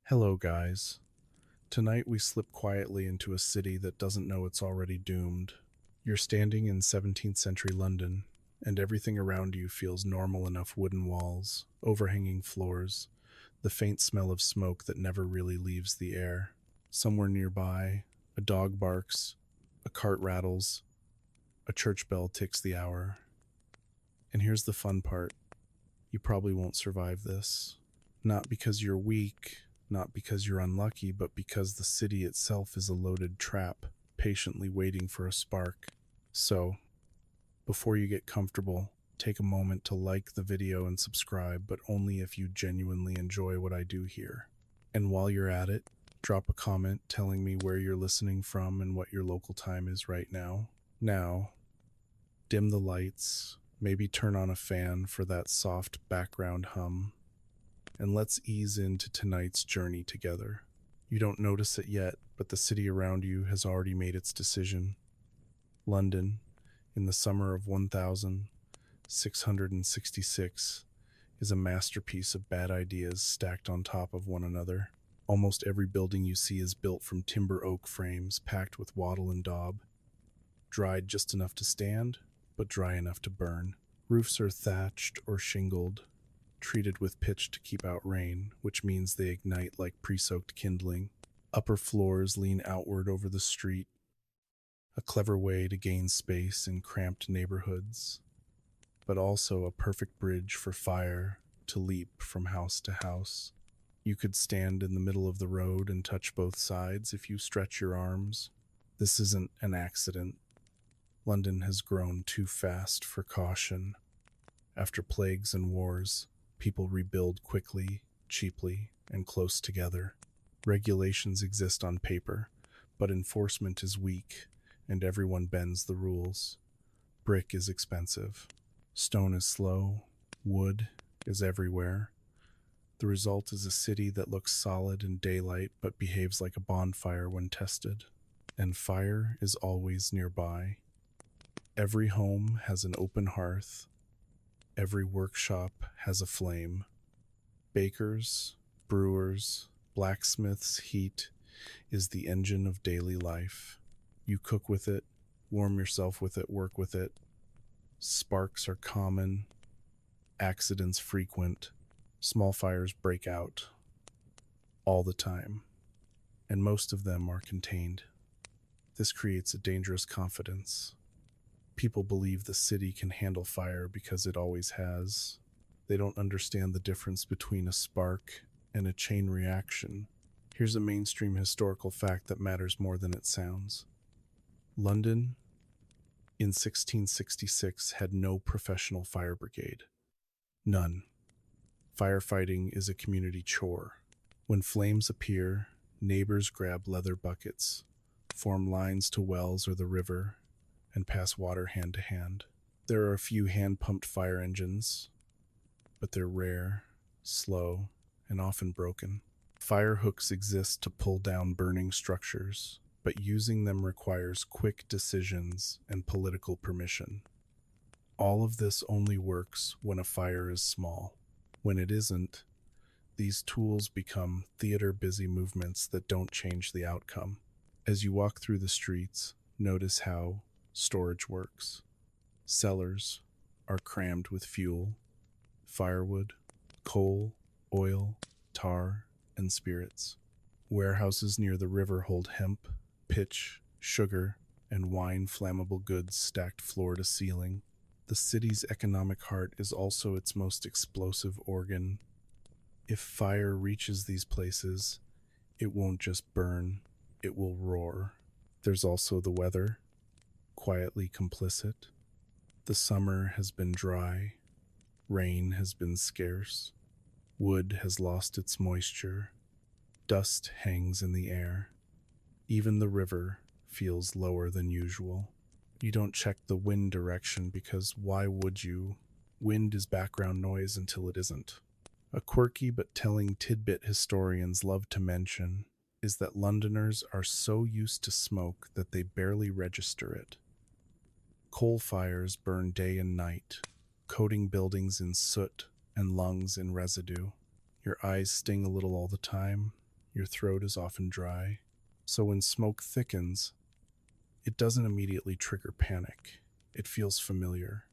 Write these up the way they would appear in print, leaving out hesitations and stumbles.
Hello, guys. Tonight we slip quietly into a city that doesn't know it's already doomed. You're standing in 17th century London, and everything around you feels normal enough: wooden walls, overhanging floors, the faint smell of smoke that never really leaves the air. Somewhere nearby, a dog barks, a cart rattles, a church bell ticks the hour. And here's the fun part: you probably won't survive this. Not because you're weak, not because you're unlucky, but because the city itself is a loaded trap, patiently waiting for a spark. So, before you get comfortable, take a moment to like the video and subscribe, but only if you genuinely enjoy what I do here. And while you're at it, drop a comment telling me where you're listening from and what your local time is right now. Now, dim the lights, maybe turn on a fan for that soft background hum, and let's ease into tonight's journey together. You don't notice it yet, but the city around you has already made its decision. London, in the summer of 1666, is a masterpiece of bad ideas stacked on top of one another. Almost every building you see is built from timber oak frames packed with wattle and daub, dried just enough to stand, but dry enough to burn. Roofs are thatched or shingled, treated with pitch to keep out rain, which means they ignite like pre-soaked kindling. Upper floors lean outward over the street, a clever way to gain space in cramped neighborhoods, but also a perfect bridge for fire to leap from house to house. You could stand in the middle of the road and touch both sides if you stretch your arms. This isn't an accident. London has grown too fast for caution. After plagues and wars, people rebuild quickly, cheaply, and close together. Regulations exist on paper, but enforcement is weak, and everyone bends the rules. Brick is expensive. Stone is slow. Wood is everywhere. The result is a city that looks solid in daylight but behaves like a bonfire when tested. And fire is always nearby. Every home has an open hearth. Every workshop has a flame. Bakers, brewers, blacksmiths' heat is the engine of daily life. You cook with it, warm yourself with it, work with it. Sparks are common, accidents frequent, small fires break out all the time, and most of them are contained. This creates a dangerous confidence. People believe the city can handle fire because it always has. They don't understand the difference between a spark and a chain reaction. Here's a mainstream historical fact that matters more than it sounds. London, in 1666, had no professional fire brigade. None. Firefighting is a community chore. When flames appear, neighbors grab leather buckets, form lines to wells or the river, and pass water hand to hand. There are a few hand-pumped fire engines, but they're rare, slow, and often broken. Fire hooks exist to pull down burning structures, but using them requires quick decisions and political permission. All of this only works when a fire is small. When it isn't, these tools become theater-busy movements that don't change the outcome. As you walk through the streets, notice how storage works. Cellars are crammed with fuel, firewood, coal, oil, tar, and spirits. Warehouses near the river hold hemp, pitch, sugar, and wine flammable goods stacked floor to ceiling. The city's economic heart is also its most explosive organ. If fire reaches these places, it won't just burn, it will roar. There's also the weather, quietly complicit. The summer has been dry, rain has been scarce, wood has lost its moisture, dust hangs in the air. Even the river feels lower than usual. You don't check the wind direction because why would you? Wind is background noise until it isn't. A quirky but telling tidbit historians love to mention is that Londoners are so used to smoke that they barely register it. Coal fires burn day and night, coating buildings in soot and lungs in residue. Your eyes sting a little all the time, Your throat is often dry, so when smoke thickens, it doesn't immediately trigger panic. It feels familiar.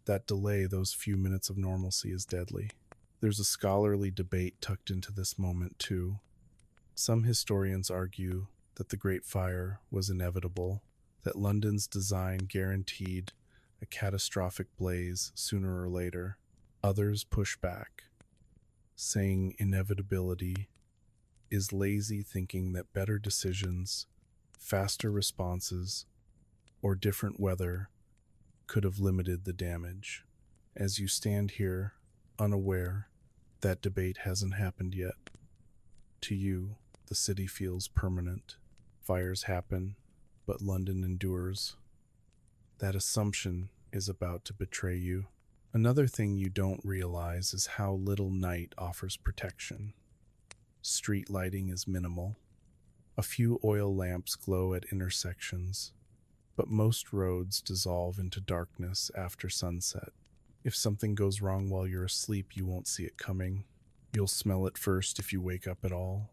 That delay, those few minutes of normalcy, is deadly. There's a scholarly debate tucked into this moment, too. Some historians argue that the Great Fire was inevitable, that London's design guaranteed a catastrophic blaze sooner or later. Others push back, saying inevitability is lazy thinking that better decisions, faster responses, or different weather could have limited the damage. As you stand here, unaware, that debate hasn't happened yet. To you, the city feels permanent. Fires happen, but London endures. That assumption is about to betray you. Another thing you don't realize is how little night offers protection. Street lighting is minimal. A few oil lamps glow at intersections, but most roads dissolve into darkness after sunset. If something goes wrong while you're asleep, you won't see it coming. You'll smell it first if you wake up at all.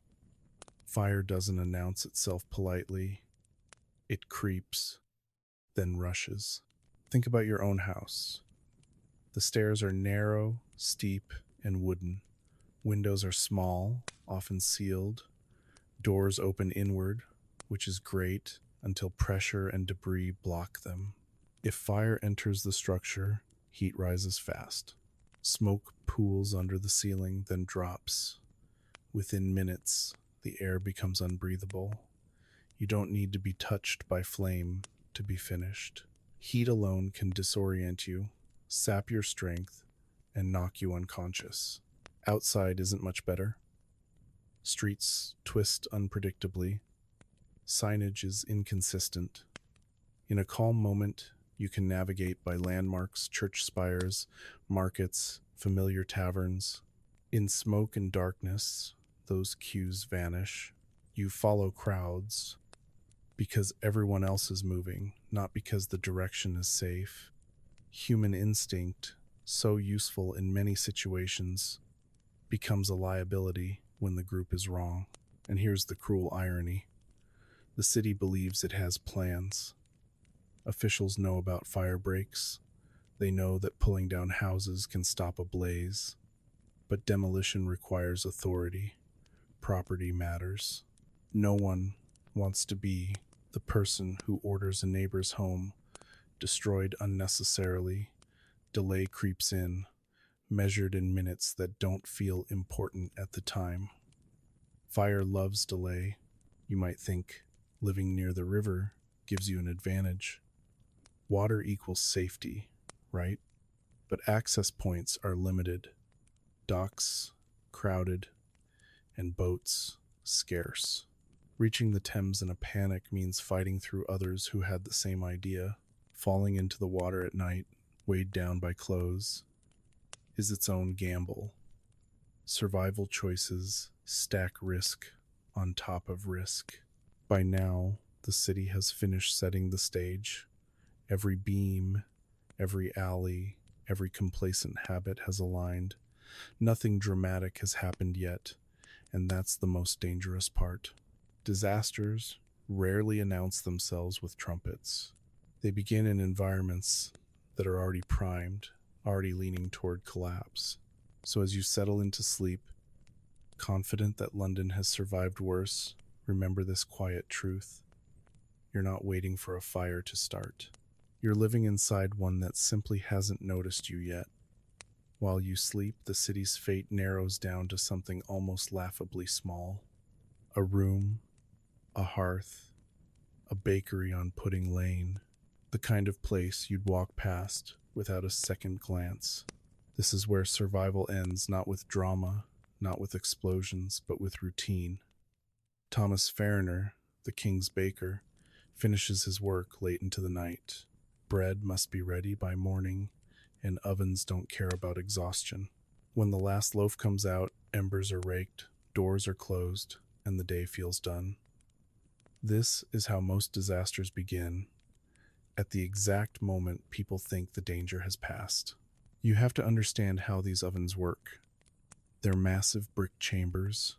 Fire doesn't announce itself politely. It creeps, then rushes. Think about your own house. The stairs are narrow, steep, and wooden. Windows are small, often sealed. Doors open inward, which is great until pressure and debris block them. If fire enters the structure, heat rises fast. Smoke pools under the ceiling, then drops. Within minutes, the air becomes unbreathable. You don't need to be touched by flame to be finished. Heat alone can disorient you, sap your strength, and knock you unconscious. Outside isn't much better. Streets twist unpredictably. Signage is inconsistent. In a calm moment, you can navigate by landmarks, church spires, markets, familiar taverns. In smoke and darkness, those cues vanish. You follow crowds because everyone else is moving, not because the direction is safe. Human instinct, so useful in many situations, becomes a liability when the group is wrong. And here's the cruel irony. The city believes it has plans. Officials know about fire breaks. They know that pulling down houses can stop a blaze. But demolition requires authority. Property matters. No one wants to be the person who orders a neighbor's home destroyed unnecessarily. Delay creeps in, measured in minutes that don't feel important at the time. Fire loves delay. You might think living near the river gives you an advantage. Water equals safety, right? But access points are limited. Docks crowded, and boats scarce. Reaching the Thames in a panic means fighting through others who had the same idea. Falling into the water at night, weighed down by clothes, is its own gamble. Survival choices stack risk on top of risk. By now, the city has finished setting the stage. Every beam, every alley, every complacent habit has aligned. Nothing dramatic has happened yet, and that's the most dangerous part. Disasters rarely announce themselves with trumpets. They begin in environments that are already primed, already leaning toward collapse. So as you settle into sleep, confident that London has survived worse, remember this quiet truth. You're not waiting for a fire to start. You're living inside one that simply hasn't noticed you yet. While you sleep, the city's fate narrows down to something almost laughably small. A room, a hearth, a bakery on Pudding Lane, the kind of place you'd walk past without a second glance. This is where survival ends, not with drama, not with explosions, but with routine. Thomas Fariner, the king's baker, finishes his work late into the night. Bread must be ready by morning, and ovens don't care about exhaustion. When the last loaf comes out, embers are raked, doors are closed, and the day feels done. This is how most disasters begin, at the exact moment people think the danger has passed. You have to understand how these ovens work. They're massive brick chambers,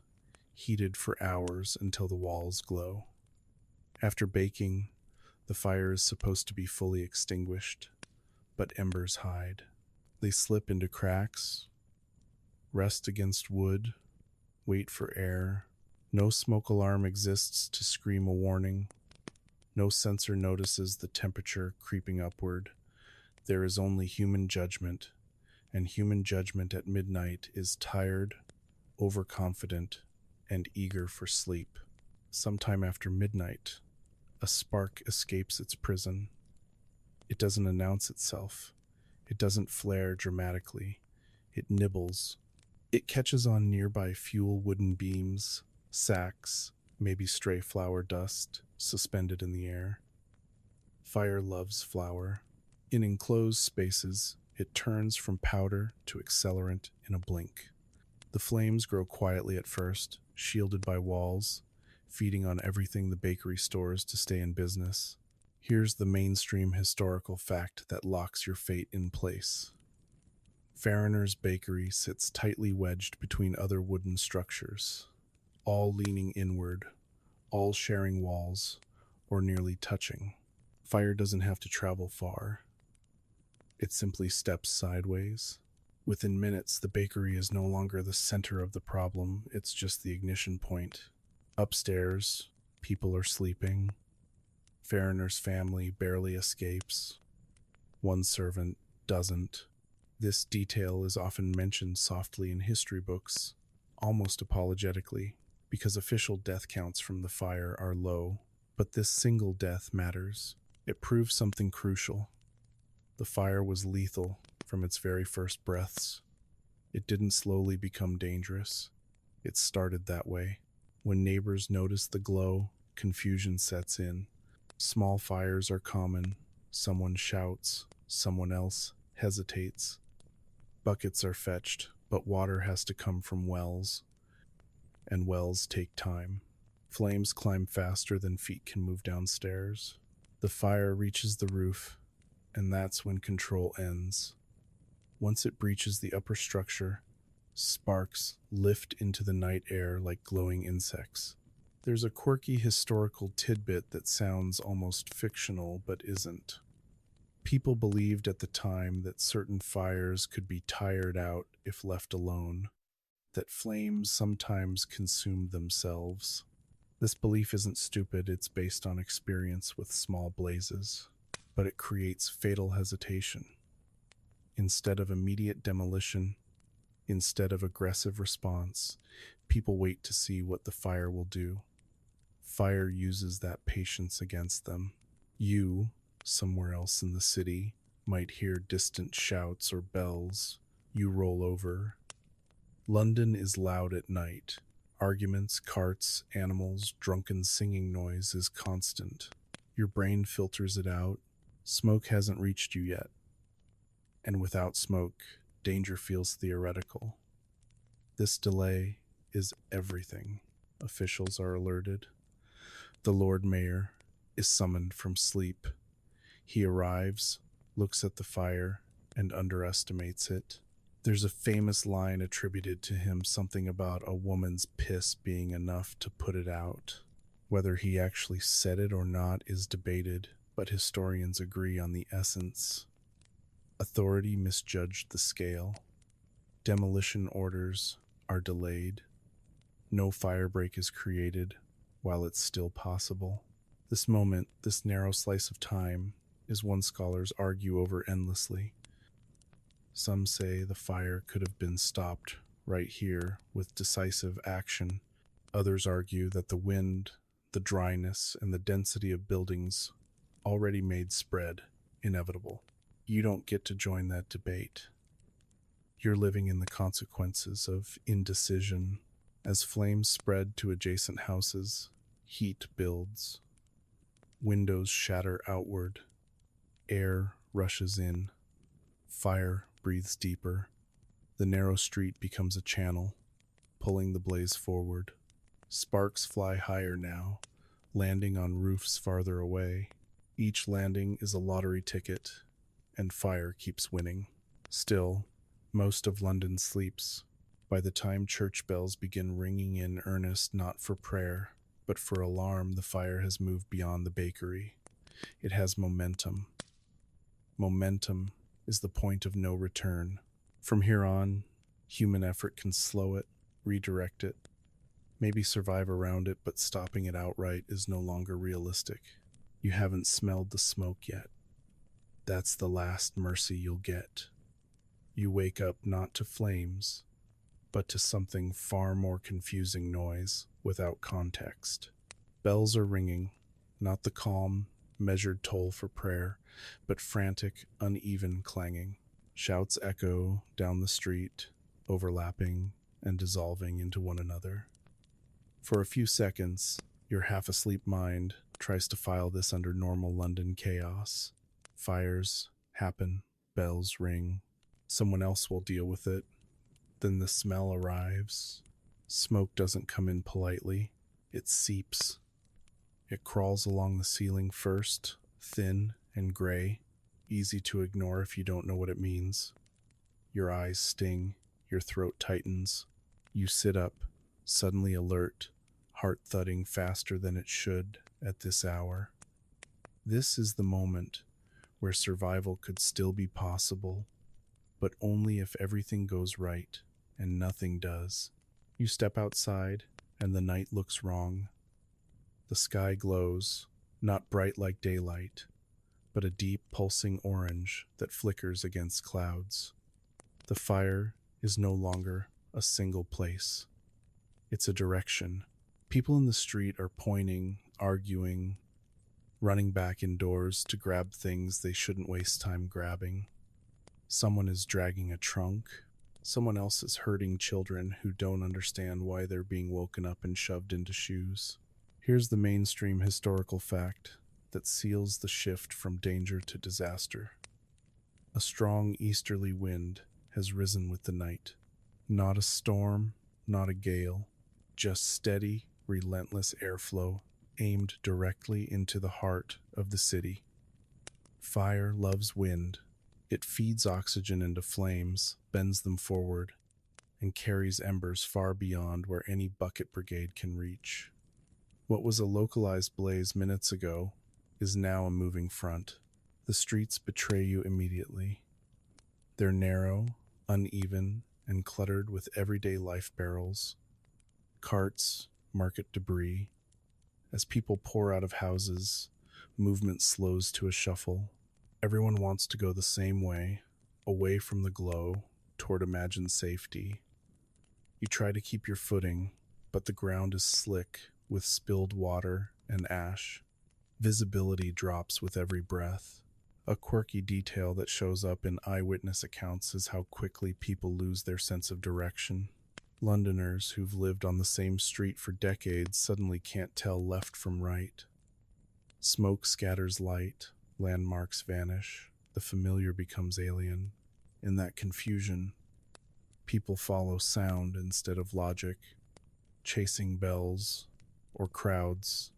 heated for hours until the walls glow. After baking, the fire is supposed to be fully extinguished, but embers hide. They slip into cracks, rest against wood, wait for air. No smoke alarm exists to scream a warning. No sensor notices the temperature creeping upward. There is only human judgment, and human judgment at midnight is tired, overconfident, and eager for sleep. Sometime after midnight, a spark escapes its prison. It doesn't announce itself. It doesn't flare dramatically. It nibbles. It catches on nearby fuel wooden beams, sacks, maybe stray flour dust suspended in the air. Fire loves flour. In enclosed spaces, it turns from powder to accelerant in a blink. The flames grow quietly at first, shielded by walls, feeding on everything the bakery stores to stay in business. Here's the mainstream historical fact that locks your fate in place. Farriner's Bakery sits tightly wedged between other wooden structures, all leaning inward, all sharing walls, or nearly touching. Fire doesn't have to travel far. It simply steps sideways. Within minutes, the bakery is no longer the center of the problem, it's just the ignition point. Upstairs, people are sleeping. Farriner's family barely escapes. One servant doesn't. This detail is often mentioned softly in history books, almost apologetically, because official death counts from the fire are low. But this single death matters. It proves something crucial. The fire was lethal from its very first breaths. It didn't slowly become dangerous. It started that way. When neighbors notice the glow, confusion sets in. Small fires are common. Someone shouts, someone else hesitates. Buckets are fetched, but water has to come from wells, and wells take time. Flames climb faster than feet can move downstairs. The fire reaches the roof, and that's when control ends. Once it breaches the upper structure, sparks lift into the night air like glowing insects. There's a quirky historical tidbit that sounds almost fictional but isn't. People believed at the time that certain fires could be tired out if left alone, that flames sometimes consumed themselves. This belief isn't stupid, it's based on experience with small blazes, but it creates fatal hesitation. Instead of immediate demolition, instead of aggressive response, people wait to see what the fire will do. Fire uses that patience against them. You, somewhere else in the city, might hear distant shouts or bells. You roll over. London is loud at night. Arguments, carts, animals, drunken singing noise is constant. Your brain filters it out. Smoke hasn't reached you yet. And without smoke, danger feels theoretical. This delay is everything. Officials are alerted. The Lord Mayor is summoned from sleep. He arrives, looks at the fire, and underestimates it. There's a famous line attributed to him, something about a woman's piss being enough to put it out. Whether he actually said it or not is debated, but historians agree on the essence. Authority misjudged the scale. Demolition orders are delayed. No firebreak is created while it's still possible. This moment, this narrow slice of time, is one scholars argue over endlessly. Some say the fire could have been stopped right here with decisive action. Others argue that the wind, the dryness, and the density of buildings already made spread inevitable. You don't get to join that debate. You're living in the consequences of indecision. As flames spread to adjacent houses, heat builds. Windows shatter outward. Air rushes in. Fire breathes deeper. The narrow street becomes a channel, pulling the blaze forward. Sparks fly higher now, landing on roofs farther away. Each landing is a lottery ticket, and fire keeps winning. Still, most of London sleeps. By the time church bells begin ringing in earnest, not for prayer, but for alarm, the fire has moved beyond the bakery. It has momentum. Momentum is the point of no return. From here on, human effort can slow it, redirect it, maybe survive around it, but stopping it outright is no longer realistic. You haven't smelled the smoke yet. That's the last mercy you'll get. You wake up not to flames, but to something far more confusing: noise without context. Bells are ringing, not the calm, measured toll for prayer, but frantic, uneven clanging. Shouts echo down the street, overlapping and dissolving into one another. For a few seconds, your half-asleep mind tries to file this under normal London chaos. Fires happen, bells ring, someone else will deal with it. Then the smell arrives. Smoke doesn't come in politely, it seeps. It crawls along the ceiling first, thin and gray, easy to ignore if you don't know what it means. Your eyes sting, your throat tightens. You sit up, suddenly alert, heart thudding faster than it should at this hour. This is the moment where survival could still be possible, but only if everything goes right, and nothing does. You step outside, and the night looks wrong. The sky glows, not bright like daylight, but a deep pulsing orange that flickers against clouds. The fire is no longer a single place. It's a direction. People in the street are pointing, arguing, running back indoors to grab things they shouldn't waste time grabbing. Someone is dragging a trunk. Someone else is herding children who don't understand why they're being woken up and shoved into shoes. Here's the mainstream historical fact that seals the shift from danger to disaster. A strong easterly wind has risen with the night. Not a storm, not a gale, just steady, relentless airflow aimed directly into the heart of the city. Fire loves wind. It feeds oxygen into flames, bends them forward, and carries embers far beyond where any bucket brigade can reach. What was a localized blaze minutes ago is now a moving front. The streets betray you immediately. They're narrow, uneven, and cluttered with everyday life barrels, carts, market debris. As people pour out of houses, movement slows to a shuffle. Everyone wants to go the same way, away from the glow, toward imagined safety. You try to keep your footing, but the ground is slick with spilled water and ash. Visibility drops with every breath. A quirky detail that shows up in eyewitness accounts is how quickly people lose their sense of direction. Londoners who've lived on the same street for decades suddenly can't tell left from right. Smoke scatters light, landmarks vanish, the familiar becomes alien. In that confusion, people follow sound instead of logic, chasing bells or crowds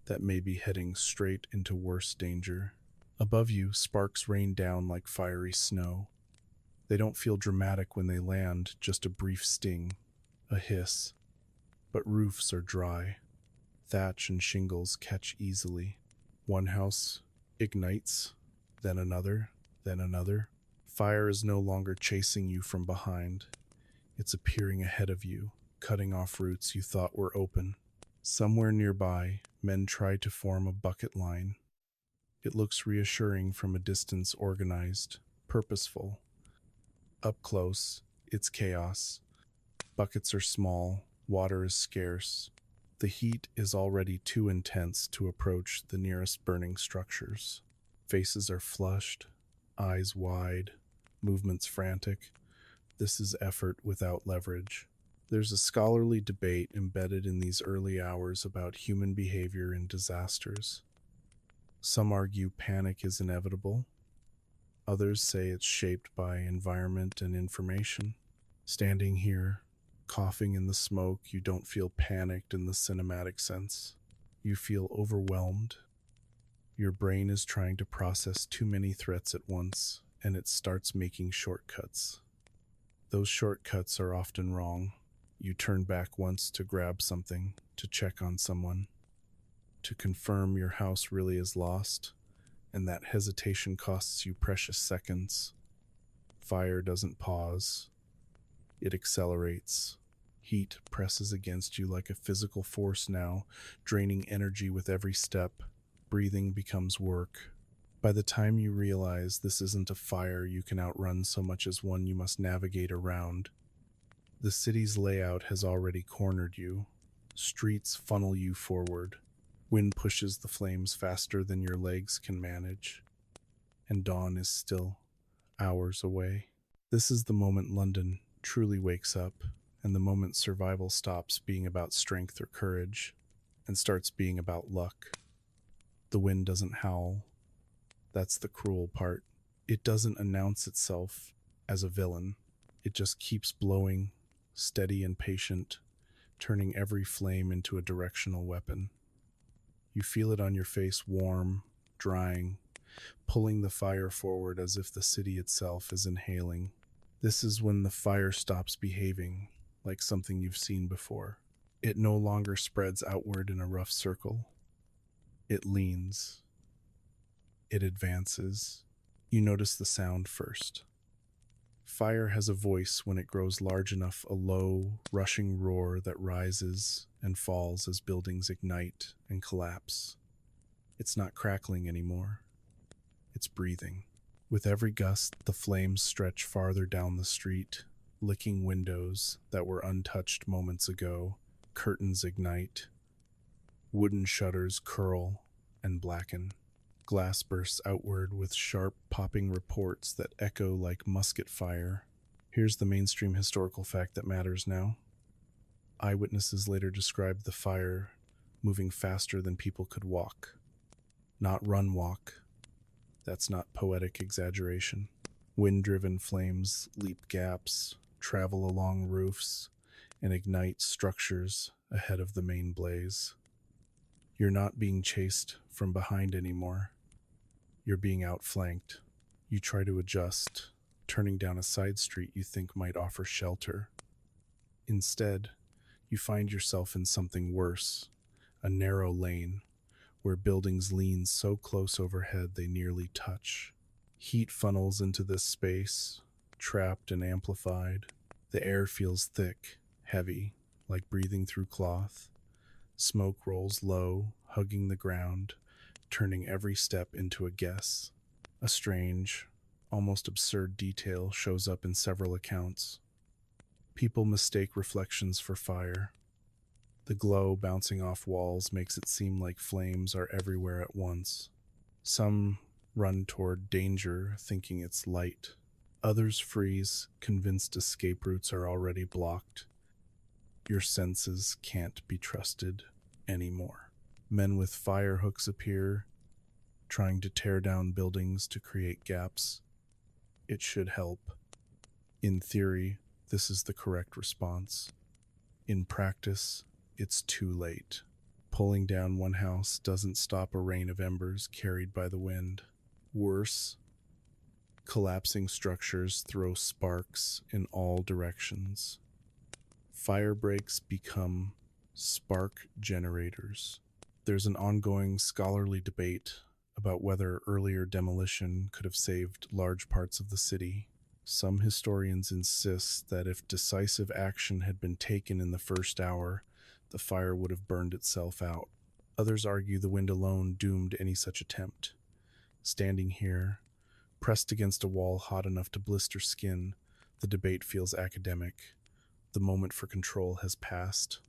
that may be heading straight into worse danger. Above you, sparks rain down like fiery snow. They don't feel dramatic when they land, just a brief sting, a hiss. But roofs are dry. Thatch and shingles catch easily. One house ignites, then another, then another. Fire is no longer chasing you from behind. It's appearing ahead of you, cutting off routes you thought were open. Somewhere nearby, men try to form a bucket line. It looks reassuring from a distance, organized, purposeful. Up close, it's chaos. Buckets are small, water is scarce. The heat is already too intense to approach the nearest burning structures. Faces are flushed, eyes wide, movements frantic. This is effort without leverage. There's a scholarly debate embedded in these early hours about human behavior in disasters. Some argue panic is inevitable. Others say it's shaped by environment and information. Standing here, coughing in the smoke, you don't feel panicked in the cinematic sense. You feel overwhelmed. Your brain is trying to process too many threats at once, and it starts making shortcuts. Those shortcuts are often wrong. You turn back once to grab something, to check on someone, to confirm your house really is lost, and that hesitation costs you precious seconds. Fire doesn't pause, it accelerates. Heat presses against you like a physical force now, draining energy with every step. Breathing becomes work. By the time you realize this isn't a fire you can outrun so much as one you must navigate around, the city's layout has already cornered you. Streets funnel you forward. Wind pushes the flames faster than your legs can manage. And dawn is still hours away. This is the moment London truly wakes up, and the moment survival stops being about strength or courage and starts being about luck. The wind doesn't howl. That's the cruel part. It doesn't announce itself as a villain. It just keeps blowing, steady and patient, turning every flame into a directional weapon. You feel it on your face, warm, drying, pulling the fire forward as if the city itself is inhaling. This is when the fire stops behaving like something you've seen before. It no longer spreads outward in a rough circle. It leans. It advances. You notice the sound first. Fire has a voice when it grows large enough, a low, rushing roar that rises and falls as buildings ignite and collapse. It's not crackling anymore. It's breathing. With every gust, the flames stretch farther down the street, licking windows that were untouched moments ago. Curtains ignite. Wooden shutters curl and blacken. Glass bursts outward with sharp, popping reports that echo like musket fire. Here's the mainstream historical fact that matters now. Eyewitnesses later described the fire moving faster than people could walk. Not run walk. That's not poetic exaggeration. Wind-driven flames leap gaps, travel along roofs, and ignite structures ahead of the main blaze. You're not being chased from behind anymore. You're being outflanked. You try to adjust, turning down a side street you think might offer shelter. Instead, you find yourself in something worse, a narrow lane, where buildings lean so close overhead they nearly touch. Heat funnels into this space, trapped and amplified. The air feels thick, heavy, like breathing through cloth. Smoke rolls low, hugging the ground, turning every step into a guess. A strange, almost absurd detail shows up in several accounts. People mistake reflections for fire. The glow bouncing off walls makes it seem like flames are everywhere at once. Some run toward danger, thinking it's light. Others freeze, convinced escape routes are already blocked. Your senses can't be trusted anymore. Men with fire hooks appear, trying to tear down buildings to create gaps. It should help. In theory, this is the correct response. In practice, it's too late. Pulling down one house doesn't stop a rain of embers carried by the wind. Worse, collapsing structures throw sparks in all directions. Fire breaks become spark generators. There's an ongoing scholarly debate about whether earlier demolition could have saved large parts of the city. Some historians insist that if decisive action had been taken in the first hour, the fire would have burned itself out. Others argue the wind alone doomed any such attempt. Standing here, pressed against a wall hot enough to blister skin, the debate feels academic. The moment for control has passed.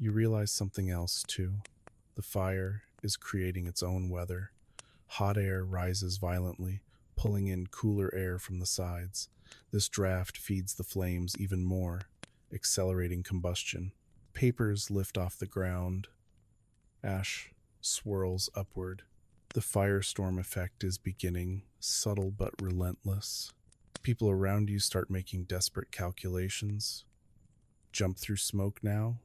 You realize something else, too. The fire is creating its own weather. Hot air rises violently, pulling in cooler air from the sides. This draft feeds the flames even more, accelerating combustion. Papers lift off the ground. Ash swirls upward. The firestorm effect is beginning, subtle but relentless. People around you start making desperate calculations. Jump through smoke now,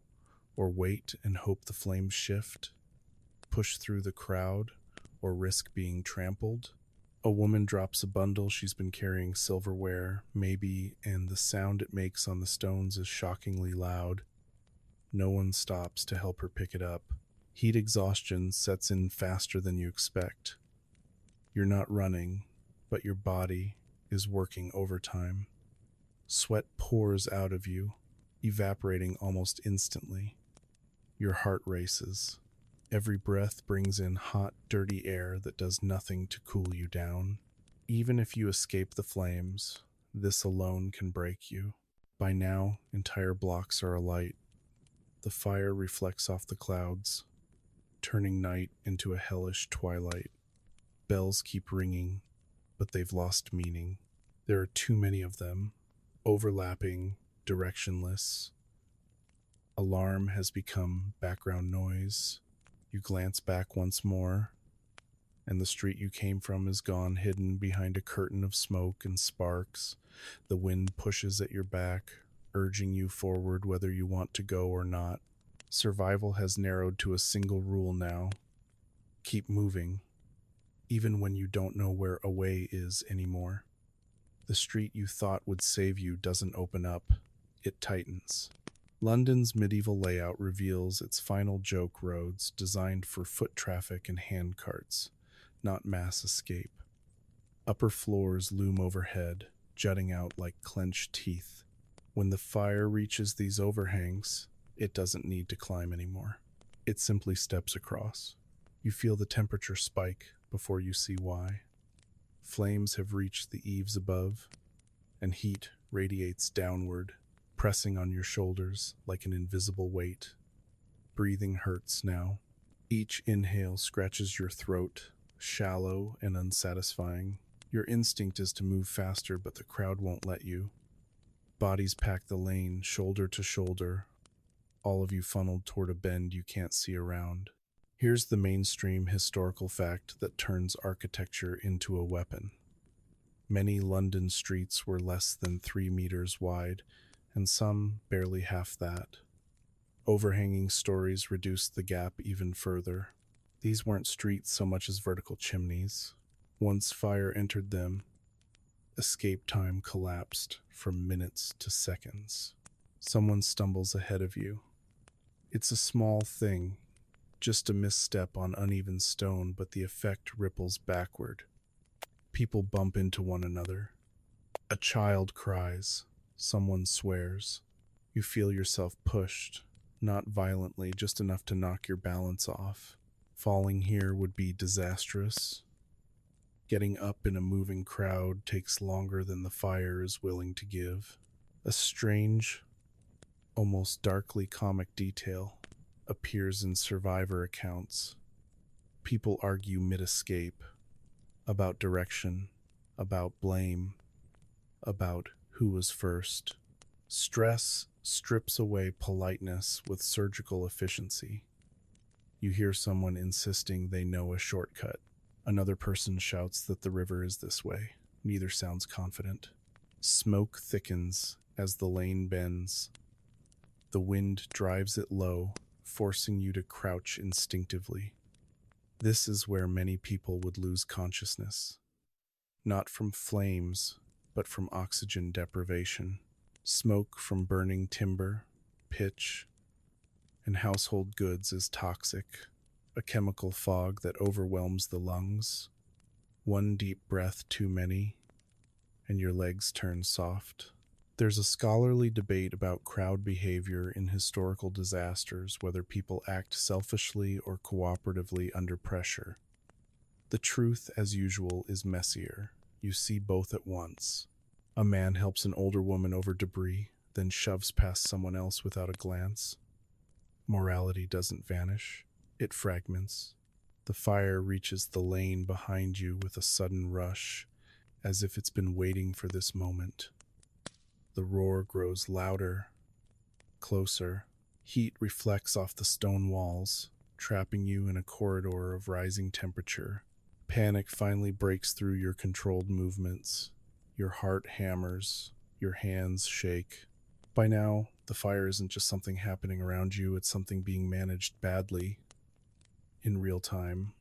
or wait and hope the flames shift? Push through the crowd, or risk being trampled? A woman drops a bundle. She's been carrying silverware, maybe, and the sound it makes on the stones is shockingly loud. No one stops to help her pick it up. Heat exhaustion sets in faster than you expect. You're not running, but your body is working overtime. Sweat pours out of you, evaporating almost instantly. Your heart races. Every breath brings in hot, dirty air that does nothing to cool you down. Even if you escape the flames, this alone can break you. By now, entire blocks are alight. The fire reflects off the clouds, turning night into a hellish twilight. Bells keep ringing, but they've lost meaning. There are too many of them, overlapping, directionless. Alarm has become background noise. You glance back once more, and the street you came from is gone, hidden behind a curtain of smoke and sparks. The wind pushes at your back, urging you forward whether you want to go or not. Survival has narrowed to a single rule now. Keep moving, even when you don't know where a way is anymore. The street you thought would save you doesn't open up, it tightens. London's medieval layout reveals its final joke roads designed for foot traffic and hand carts, not mass escape. Upper floors loom overhead, jutting out like clenched teeth. When the fire reaches these overhangs, it doesn't need to climb anymore. It simply steps across. You feel the temperature spike before you see why. Flames have reached the eaves above, and heat radiates downward, pressing on your shoulders like an invisible weight. Breathing hurts now. Each inhale scratches your throat, shallow and unsatisfying. Your instinct is to move faster, but the crowd won't let you. Bodies pack the lane, shoulder to shoulder, all of you funneled toward a bend you can't see around. Here's the mainstream historical fact that turns architecture into a weapon. Many London streets were less than 3 meters wide, and some barely half that. Overhanging stories reduced the gap even further. These weren't streets so much as vertical chimneys. Once fire entered them, escape time collapsed from minutes to seconds. Someone stumbles ahead of you. It's a small thing, just a misstep on uneven stone, but the effect ripples backward. People bump into one another. A child cries. Someone swears. You feel yourself pushed, not violently, just enough to knock your balance off. Falling here would be disastrous. Getting up in a moving crowd takes longer than the fire is willing to give. A strange, almost darkly comic detail appears in survivor accounts. People argue mid-escape about direction, about blame, about who was first. Stress strips away politeness with surgical efficiency. You hear someone insisting they know a shortcut. Another person shouts that the river is this way. Neither sounds confident. Smoke thickens as the lane bends. The wind drives it low, forcing you to crouch instinctively. This is where many people would lose consciousness. Not from flames, but from oxygen deprivation. Smoke from burning timber, pitch, and household goods is toxic, a chemical fog that overwhelms the lungs. One deep breath too many, and your legs turn soft. There's a scholarly debate about crowd behavior in historical disasters, whether people act selfishly or cooperatively under pressure. The truth, as usual, is messier. You see both at once. A man helps an older woman over debris, then shoves past someone else without a glance. Morality doesn't vanish. It fragments. The fire reaches the lane behind you with a sudden rush, as if it's been waiting for this moment. The roar grows louder, closer. Heat reflects off the stone walls, trapping you in a corridor of rising temperature. Panic finally breaks through your controlled movements. Your heart hammers, your hands shake. By now, the fire isn't just something happening around you, it's something being managed badly, in real time.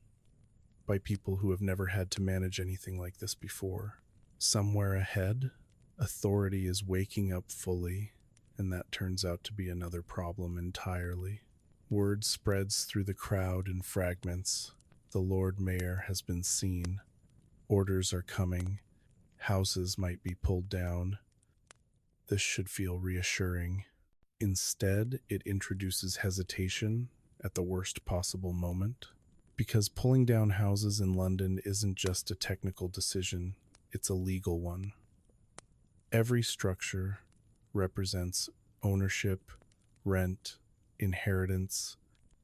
by people who have never had to manage anything like this before. Somewhere ahead, authority is waking up fully, and that turns out to be another problem entirely. Word spreads through the crowd in fragments. The Lord Mayor has been seen. Orders are coming. Houses might be pulled down. This should feel reassuring. Instead, it introduces hesitation at the worst possible moment. Because pulling down houses in London isn't just a technical decision, it's a legal one. Every structure represents ownership, rent, inheritance.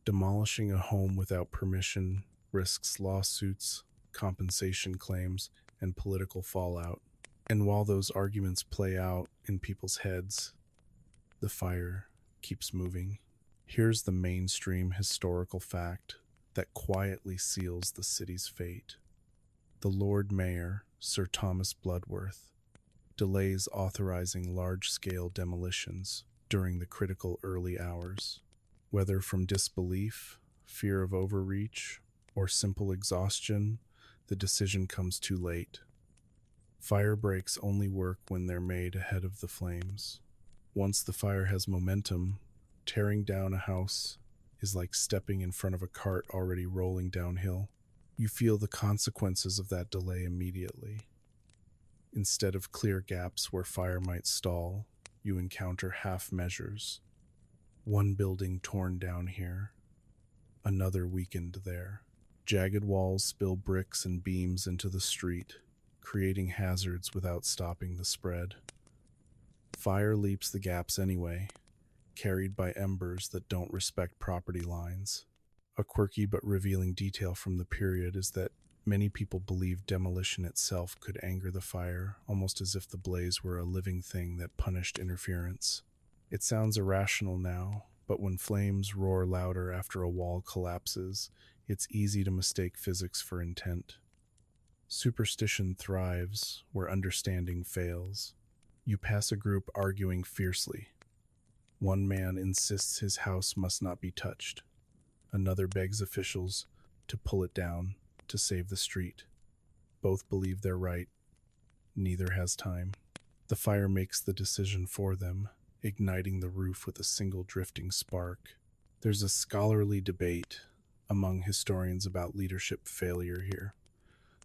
Demolishing a home without permission risks lawsuits, compensation claims, and political fallout. And while those arguments play out in people's heads, the fire keeps moving. Here's the mainstream historical fact that quietly seals the city's fate. The Lord Mayor, Sir Thomas Bloodworth, delays authorizing large-scale demolitions during the critical early hours. Whether from disbelief, fear of overreach, or simple exhaustion, the decision comes too late. Fire breaks only work when they're made ahead of the flames. Once the fire has momentum, tearing down a house is like stepping in front of a cart already rolling downhill. You feel the consequences of that delay immediately. Instead of clear gaps where fire might stall, you encounter half measures. One building torn down here, another weakened there. Jagged walls spill bricks and beams into the street, creating hazards without stopping the spread. Fire leaps the gaps anyway, carried by embers that don't respect property lines. A quirky but revealing detail from the period is that many people believed demolition itself could anger the fire, almost as if the blaze were a living thing that punished interference. It sounds irrational now, but when flames roar louder after a wall collapses, it's easy to mistake physics for intent. Superstition thrives where understanding fails. You pass a group arguing fiercely. One man insists his house must not be touched. Another begs officials to pull it down to save the street. Both believe they're right. Neither has time. The fire makes the decision for them, igniting the roof with a single drifting spark. There's a scholarly debate among historians about leadership failure here.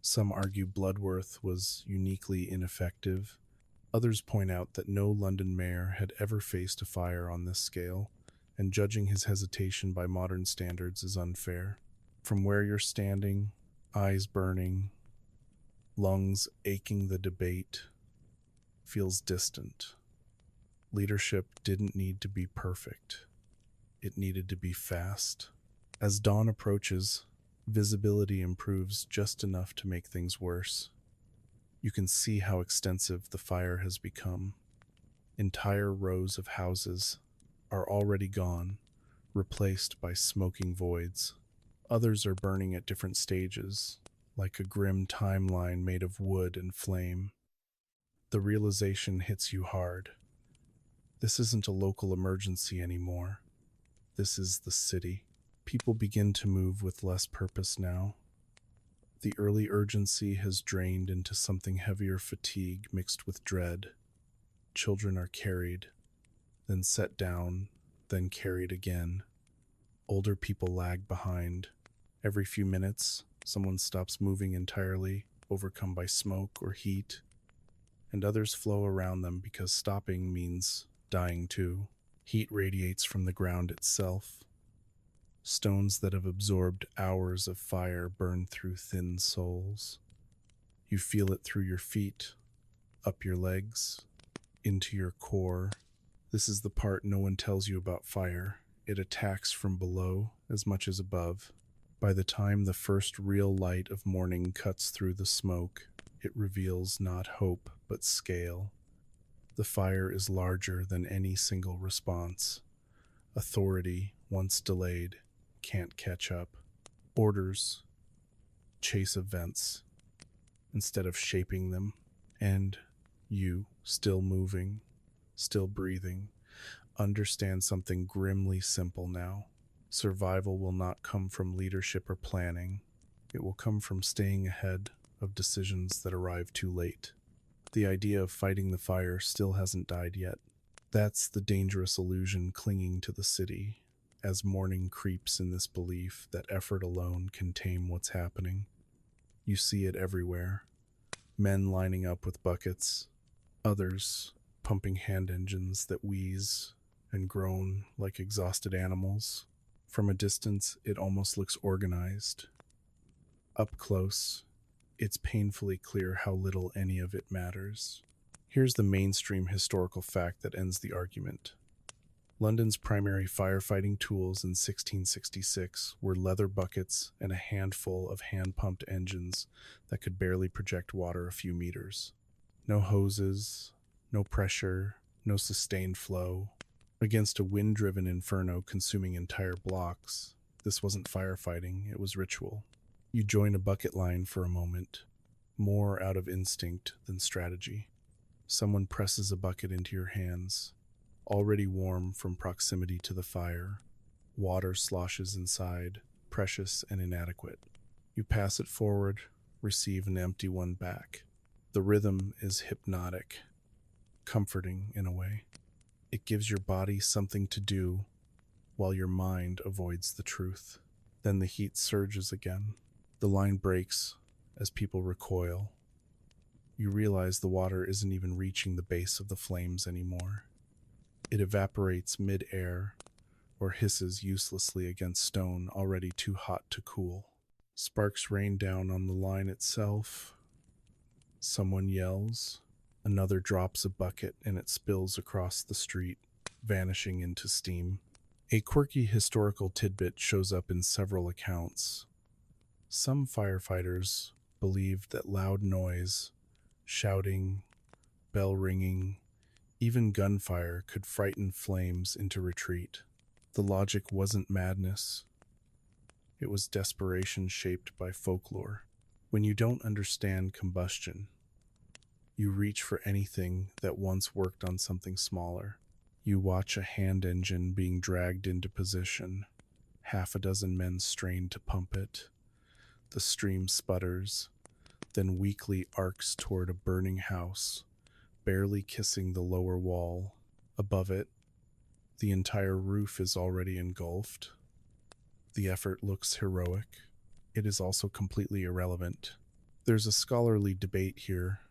Some argue Bloodworth was uniquely ineffective. Others point out that no London mayor had ever faced a fire on this scale, and judging his hesitation by modern standards is unfair. From where you're standing, eyes burning, lungs aching, the debate feels distant. Leadership didn't need to be perfect. It needed to be fast. As dawn approaches, visibility improves just enough to make things worse. You can see how extensive the fire has become. Entire rows of houses are already gone, replaced by smoking voids. Others are burning at different stages, like a grim timeline made of wood and flame. The realization hits you hard. This isn't a local emergency anymore. This is the city. People begin to move with less purpose now. The early urgency has drained into something heavier, fatigue mixed with dread. Children are carried, then set down, then carried again. Older people lag behind. Every few minutes, someone stops moving entirely, overcome by smoke or heat, and others flow around them because stopping means dying too. Heat radiates from the ground itself. Stones that have absorbed hours of fire burn through thin soles. You feel it through your feet, up your legs, into your core. This is the part no one tells you about fire. It attacks from below as much as above. By the time the first real light of morning cuts through the smoke, it reveals not hope but scale. The fire is larger than any single response. Authority, once delayed, can't catch up. Orders chase events instead of shaping them. And you, still moving, still breathing, understand something grimly simple now. Survival will not come from leadership or planning. It will come from staying ahead of decisions that arrive too late. The idea of fighting the fire still hasn't died yet. That's the dangerous illusion clinging to the city, as morning creeps in this belief that effort alone can tame what's happening. You see it everywhere. Men lining up with buckets, others pumping hand engines that wheeze and groan like exhausted animals. From a distance, it almost looks organized. Up close, it's painfully clear how little any of it matters. Here's the mainstream historical fact that ends the argument. London's primary firefighting tools in 1666 were leather buckets and a handful of hand-pumped engines that could barely project water a few meters. No hoses, no pressure, no sustained flow. Against a wind-driven inferno consuming entire blocks, this wasn't firefighting, it was ritual. You join a bucket line for a moment, more out of instinct than strategy. Someone presses a bucket into your hands, already warm from proximity to the fire. Water sloshes inside, precious and inadequate. You pass it forward, receive an empty one back. The rhythm is hypnotic, comforting in a way. It gives your body something to do while your mind avoids the truth. Then the heat surges again. The line breaks as people recoil. You realize the water isn't even reaching the base of the flames anymore. It evaporates mid-air or hisses uselessly against stone already too hot to cool. Sparks rain down on the line itself. Someone yells. Another drops a bucket and it spills across the street, vanishing into steam. A quirky historical tidbit shows up in several accounts. Some firefighters believed that loud noise, shouting, bell ringing, even gunfire could frighten flames into retreat. The logic wasn't madness. It was desperation shaped by folklore. When you don't understand combustion, you reach for anything that once worked on something smaller. You watch a hand engine being dragged into position. Half a dozen men strain to pump it. The stream sputters, then weakly arcs toward a burning house, barely kissing the lower wall. Above it, the entire roof is already engulfed. The effort looks heroic. It is also completely irrelevant. There's a scholarly debate here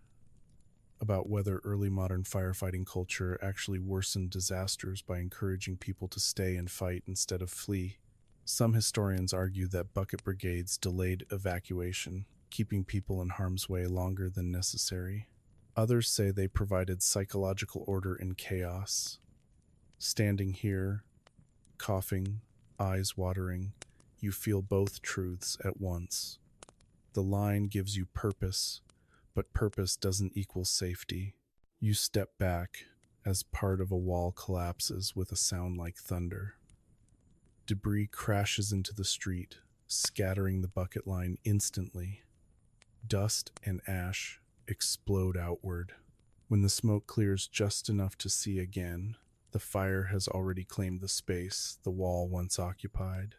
about whether early modern firefighting culture actually worsened disasters by encouraging people to stay and fight instead of flee. Some historians argue that bucket brigades delayed evacuation, keeping people in harm's way longer than necessary. Others say they provided psychological order in chaos. Standing here, coughing, eyes watering, you feel both truths at once. The line gives you purpose, but purpose doesn't equal safety. You step back as part of a wall collapses with a sound like thunder. Debris crashes into the street, scattering the bucket line instantly. Dust and ash explode outward. When the smoke clears just enough to see again, the fire has already claimed the space the wall once occupied.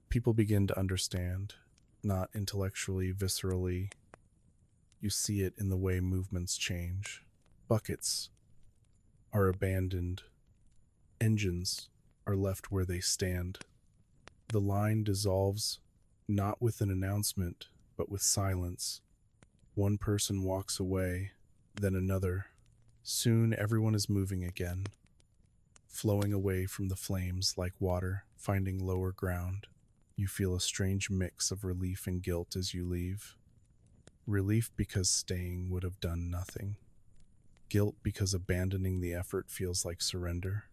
People begin to understand, not intellectually, viscerally. You see it in the way movements change. Buckets are abandoned. Engines are left where they stand. The line dissolves, not with an announcement, but with silence. One person walks away, then another. Soon everyone is moving again, flowing away from the flames like water, finding lower ground. You feel a strange mix of relief and guilt as you leave. Relief because staying would have done nothing. Guilt because abandoning the effort feels like surrender.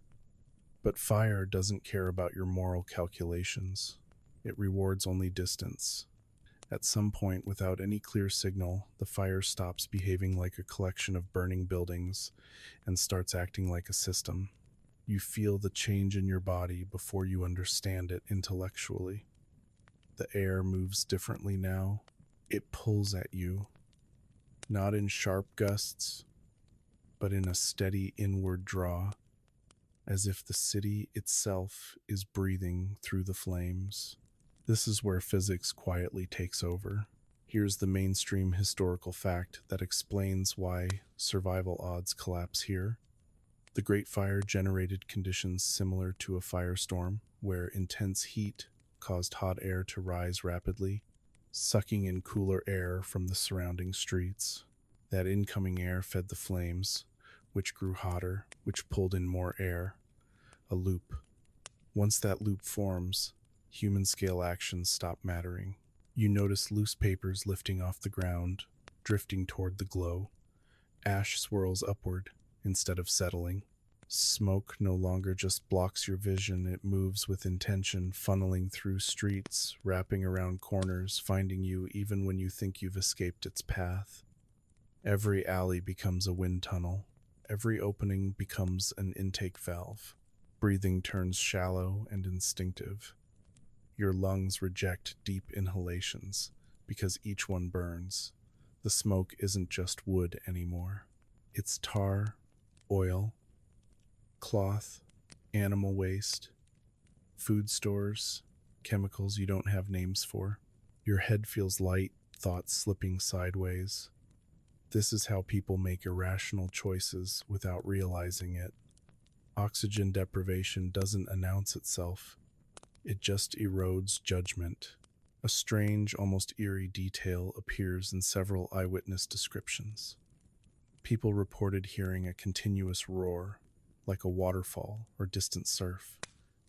But fire doesn't care about your moral calculations. It rewards only distance. At some point, without any clear signal, the fire stops behaving like a collection of burning buildings and starts acting like a system. You feel the change in your body before you understand it intellectually. The air moves differently now. It pulls at you, not in sharp gusts, but in a steady inward draw, as if the city itself is breathing through the flames. This is where physics quietly takes over. Here's the mainstream historical fact that explains why survival odds collapse here. The Great Fire generated conditions similar to a firestorm, where intense heat caused hot air to rise rapidly, sucking in cooler air from the surrounding streets. That incoming air fed the flames, which grew hotter, which pulled in more air. A loop. Once that loop forms, human scale actions stop mattering. You notice loose papers lifting off the ground, drifting toward the glow. Ash swirls upward instead of settling. Smoke no longer just blocks your vision, it moves with intention, funneling through streets, wrapping around corners, finding you even when you think you've escaped its path. Every alley becomes a wind tunnel. Every opening becomes an intake valve. Breathing turns shallow and instinctive. Your lungs reject deep inhalations because each one burns. The smoke isn't just wood anymore. It's tar, oil, cloth, animal waste, food stores, chemicals you don't have names for. Your head feels light, thoughts slipping sideways. This is how people make irrational choices without realizing it. Oxygen deprivation doesn't announce itself. It just erodes judgment. A strange, almost eerie detail appears in several eyewitness descriptions. People reported hearing a continuous roar, like a waterfall or distant surf,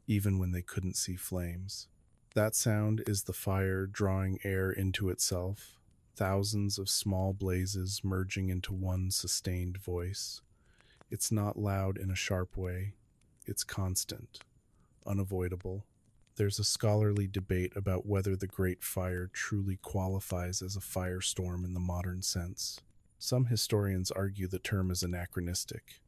even when they couldn't see flames. That sound is the fire drawing air into itself, thousands of small blazes merging into one sustained voice. It's not loud in a sharp way. It's constant, unavoidable. There's a scholarly debate about whether the Great Fire truly qualifies as a firestorm in the modern sense. Some historians argue the term is anachronistic,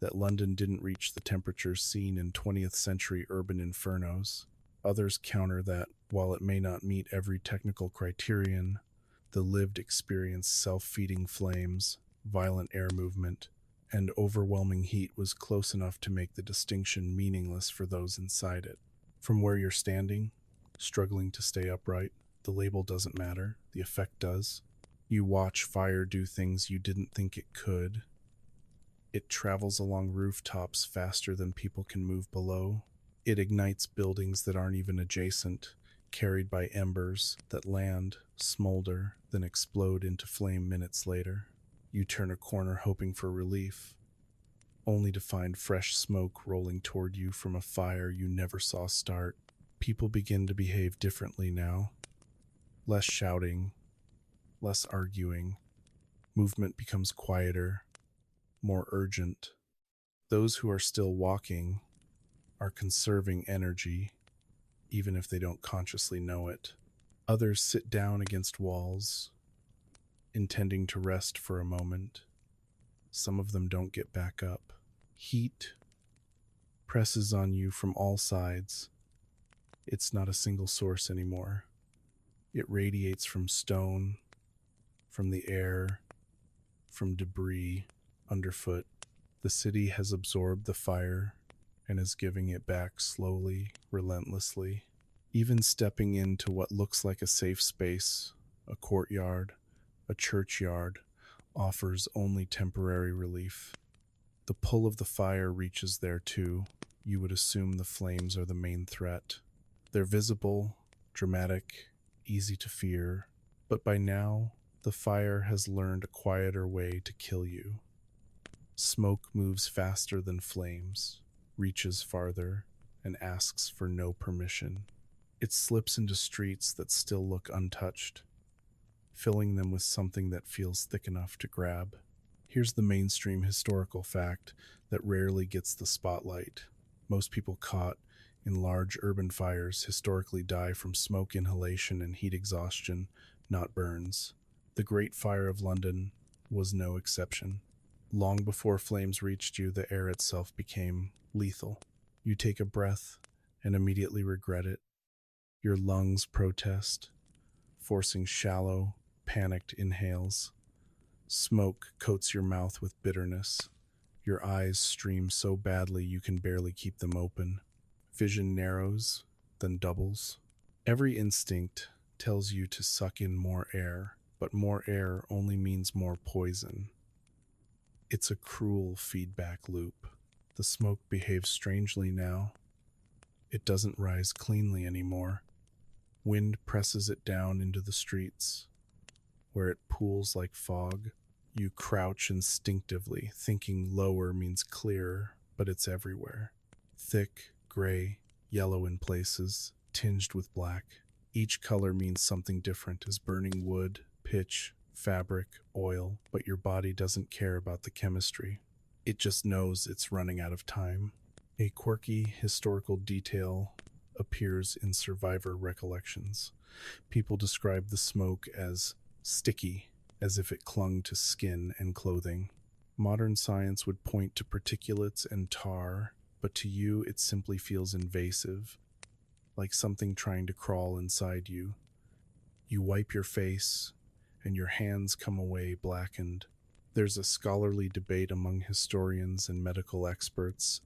that London didn't reach the temperatures seen in 20th century urban infernos. Others counter that, while it may not meet every technical criterion, the lived experience, self-feeding flames, violent air movement, and overwhelming heat was close enough to make the distinction meaningless for those inside it. From where you're standing, struggling to stay upright, the label doesn't matter, the effect does. You watch fire do things you didn't think it could. It travels along rooftops faster than people can move below. It ignites buildings that aren't even adjacent, carried by embers that land, smolder, then explode into flame minutes later. You turn a corner hoping for relief, only to find fresh smoke rolling toward you from a fire you never saw start. People begin to behave differently now. Less shouting, less arguing. Movement becomes quieter, more urgent. Those who are still walking are conserving energy, even if they don't consciously know it. Others sit down against walls, intending to rest for a moment. Some of them don't get back up. Heat presses on you from all sides. It's not a single source anymore. It radiates from stone, from the air, from debris underfoot. The city has absorbed the fire and is giving it back slowly, relentlessly. Even stepping into what looks like a safe space, a courtyard, a churchyard, offers only temporary relief. The pull of the fire reaches there too. You would assume the flames are the main threat. They're visible, dramatic, easy to fear, but by now, the fire has learned a quieter way to kill you. Smoke moves faster than flames, reaches farther, and asks for no permission. It slips into streets that still look untouched, filling them with something that feels thick enough to grab. Here's the mainstream historical fact that rarely gets the spotlight. Most people caught in large urban fires historically die from smoke inhalation and heat exhaustion, not burns. The Great Fire of London was no exception. Long before flames reached you, the air itself became lethal. You take a breath and immediately regret it. Your lungs protest, forcing shallow, panicked inhales. Smoke coats your mouth with bitterness. Your eyes stream so badly you can barely keep them open. Vision narrows, then doubles. Every instinct tells you to suck in more air, but more air only means more poison. It's a cruel feedback loop. The smoke behaves strangely now. It doesn't rise cleanly anymore. Wind presses it down into the streets, where it pools like fog. You crouch instinctively, thinking lower means clearer, but it's everywhere. Thick, gray, yellow in places, tinged with black. Each color means something different, as burning wood, pitch, fabric, oil, but your body doesn't care about the chemistry. It just knows it's running out of time. A quirky historical detail appears in survivor recollections. People describe the smoke as sticky, as if it clung to skin and clothing. Modern science would point to particulates and tar, but to you it simply feels invasive, like something trying to crawl inside you. You wipe your face, and your hands come away blackened. There's a scholarly debate among historians and medical experts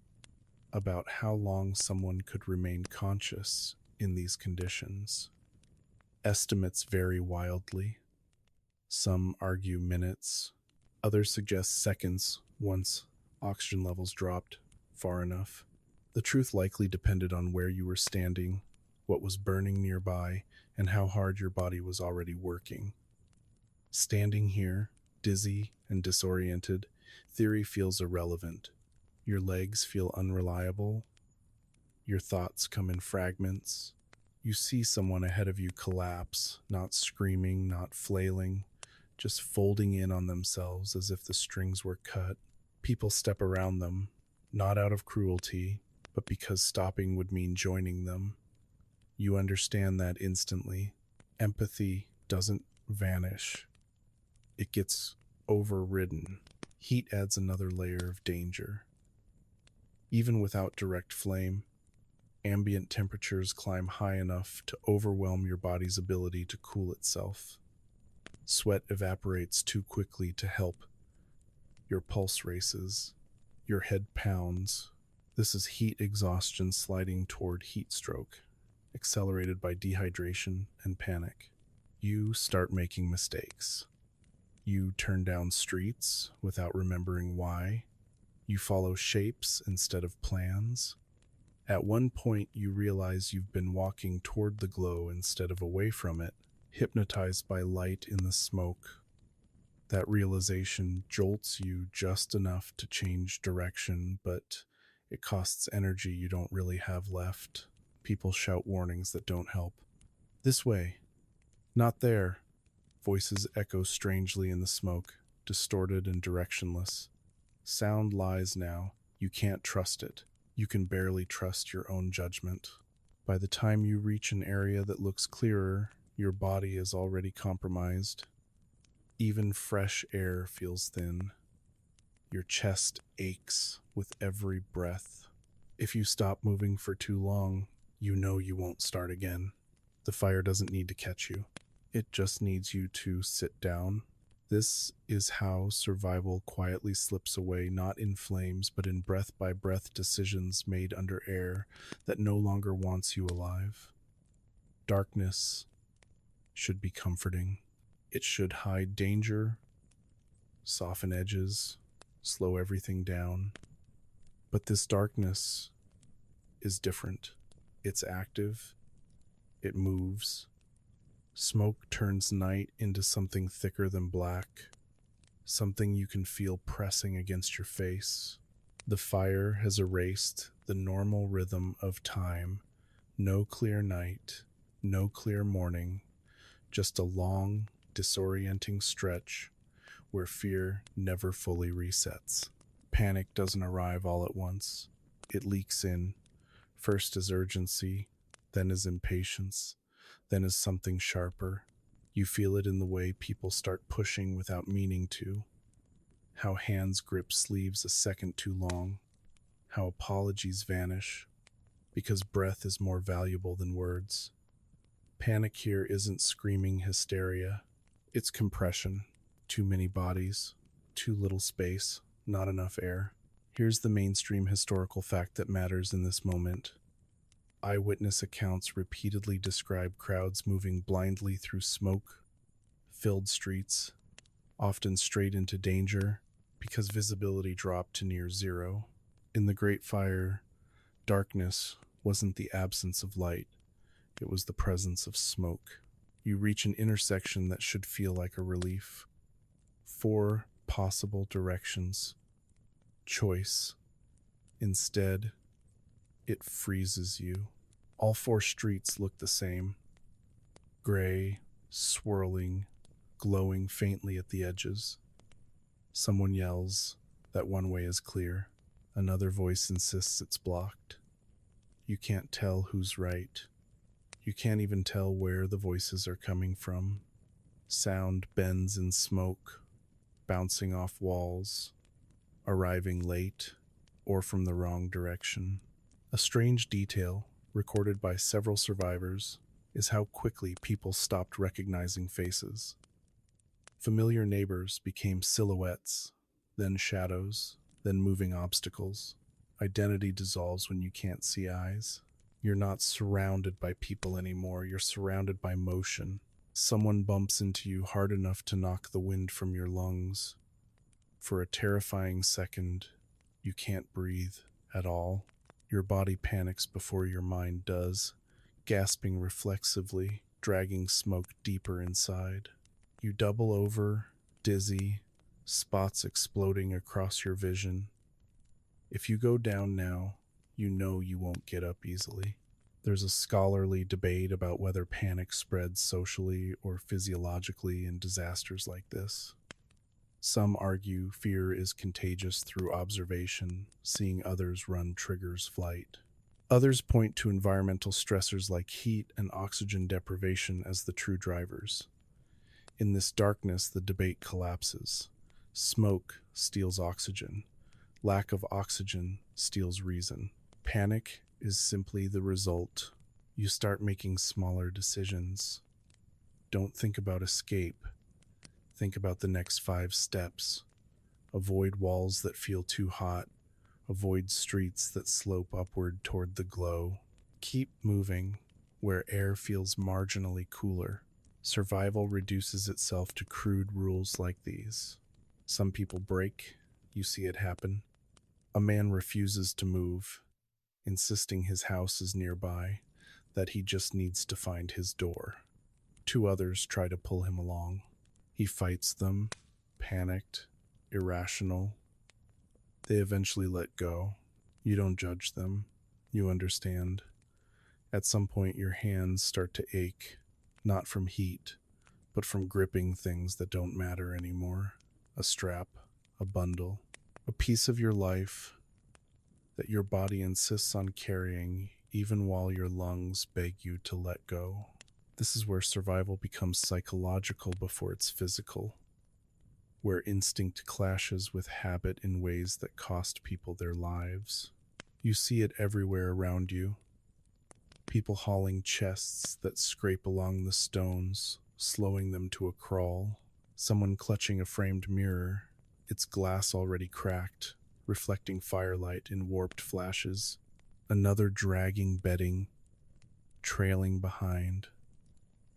about how long someone could remain conscious in these conditions. Estimates vary wildly. Some argue minutes, others suggest seconds once oxygen levels dropped far enough. The truth likely depended on where you were standing, what was burning nearby, and how hard your body was already working. Standing here, dizzy and disoriented, theory feels irrelevant. Your legs feel unreliable. Your thoughts come in fragments. You see someone ahead of you collapse, not screaming, not flailing, just folding in on themselves as if the strings were cut. People step around them, not out of cruelty, but because stopping would mean joining them. You understand that instantly. Empathy doesn't vanish. It gets overridden. Heat adds another layer of danger. Even without direct flame, ambient temperatures climb high enough to overwhelm your body's ability to cool itself. Sweat evaporates too quickly to help. Your pulse races. Your head pounds. This is heat exhaustion sliding toward heat stroke, accelerated by dehydration and panic. You start making mistakes. You turn down streets without remembering why. You follow shapes instead of plans. At one point, you realize you've been walking toward the glow instead of away from it, hypnotized by light in the smoke. That realization jolts you just enough to change direction, but it costs energy you don't really have left. People shout warnings that don't help. This way. Not there. Voices echo strangely in the smoke, distorted and directionless. Sound lies now. You can't trust it. You can barely trust your own judgment. By the time you reach an area that looks clearer, your body is already compromised. Even fresh air feels thin. Your chest aches with every breath. If you stop moving for too long, you know you won't start again. The fire doesn't need to catch you. It just needs you to sit down. This is how survival quietly slips away, not in flames, but in breath-by-breath decisions made under air that no longer wants you alive. Darkness should be comforting. It should hide danger, soften edges, slow everything down. But this darkness is different. It's active. It moves. Smoke turns night into something thicker than black, something you can feel pressing against your face. The fire has erased the normal rhythm of time. No clear night, no clear morning, just a long, disorienting stretch where fear never fully resets. Panic doesn't arrive all at once. It leaks in, first as urgency, then as impatience, then as something sharper. You feel it in the way people start pushing without meaning to, how hands grip sleeves a second too long, how apologies vanish, because breath is more valuable than words. Panic here isn't screaming hysteria, it's compression. Too many bodies, too little space, not enough air. Here's the mainstream historical fact that matters in this moment. Eyewitness accounts repeatedly describe crowds moving blindly through smoke-filled streets, often straight into danger because visibility dropped to near zero. In the Great Fire, darkness wasn't the absence of light, it was the presence of smoke. You reach an intersection that should feel like a relief. 4 possible directions. Choice. Instead, it freezes you. All 4 streets look the same. Gray, swirling, glowing faintly at the edges. Someone yells that one way is clear. Another voice insists it's blocked. You can't tell who's right. You can't even tell where the voices are coming from. Sound bends in smoke, bouncing off walls, arriving late, or from the wrong direction. A strange detail, recorded by several survivors, is how quickly people stopped recognizing faces. Familiar neighbors became silhouettes, then shadows, then moving obstacles. Identity dissolves when you can't see eyes. You're not surrounded by people anymore, you're surrounded by motion. Someone bumps into you hard enough to knock the wind from your lungs. For a terrifying second, you can't breathe at all. Your body panics before your mind does, gasping reflexively, dragging smoke deeper inside. You double over, dizzy, spots exploding across your vision. If you go down now, you know you won't get up easily. There's a scholarly debate about whether panic spreads socially or physiologically in disasters like this. Some argue fear is contagious through observation, seeing others run triggers flight. Others point to environmental stressors like heat and oxygen deprivation as the true drivers. In this darkness, the debate collapses. Smoke steals oxygen. Lack of oxygen steals reason. Panic is simply the result. You start making smaller decisions. Don't think about escape. Think about the next 5 steps. Avoid walls that feel too hot. Avoid streets that slope upward toward the glow. Keep moving where air feels marginally cooler. Survival reduces itself to crude rules like these. Some people break. You see it happen. A man refuses to move, insisting his house is nearby, that he just needs to find his door. 2 others try to pull him along. He fights them, panicked, irrational. They eventually let go. You don't judge them. You understand. At some point, your hands start to ache, not from heat, but from gripping things that don't matter anymore. A strap, a bundle, a piece of your life that your body insists on carrying even while your lungs beg you to let go. This is where survival becomes psychological before it's physical, where instinct clashes with habit in ways that cost people their lives. You see it everywhere around you. People hauling chests that scrape along the stones, slowing them to a crawl. Someone clutching a framed mirror, its glass already cracked, reflecting firelight in warped flashes. Another dragging bedding, trailing behind,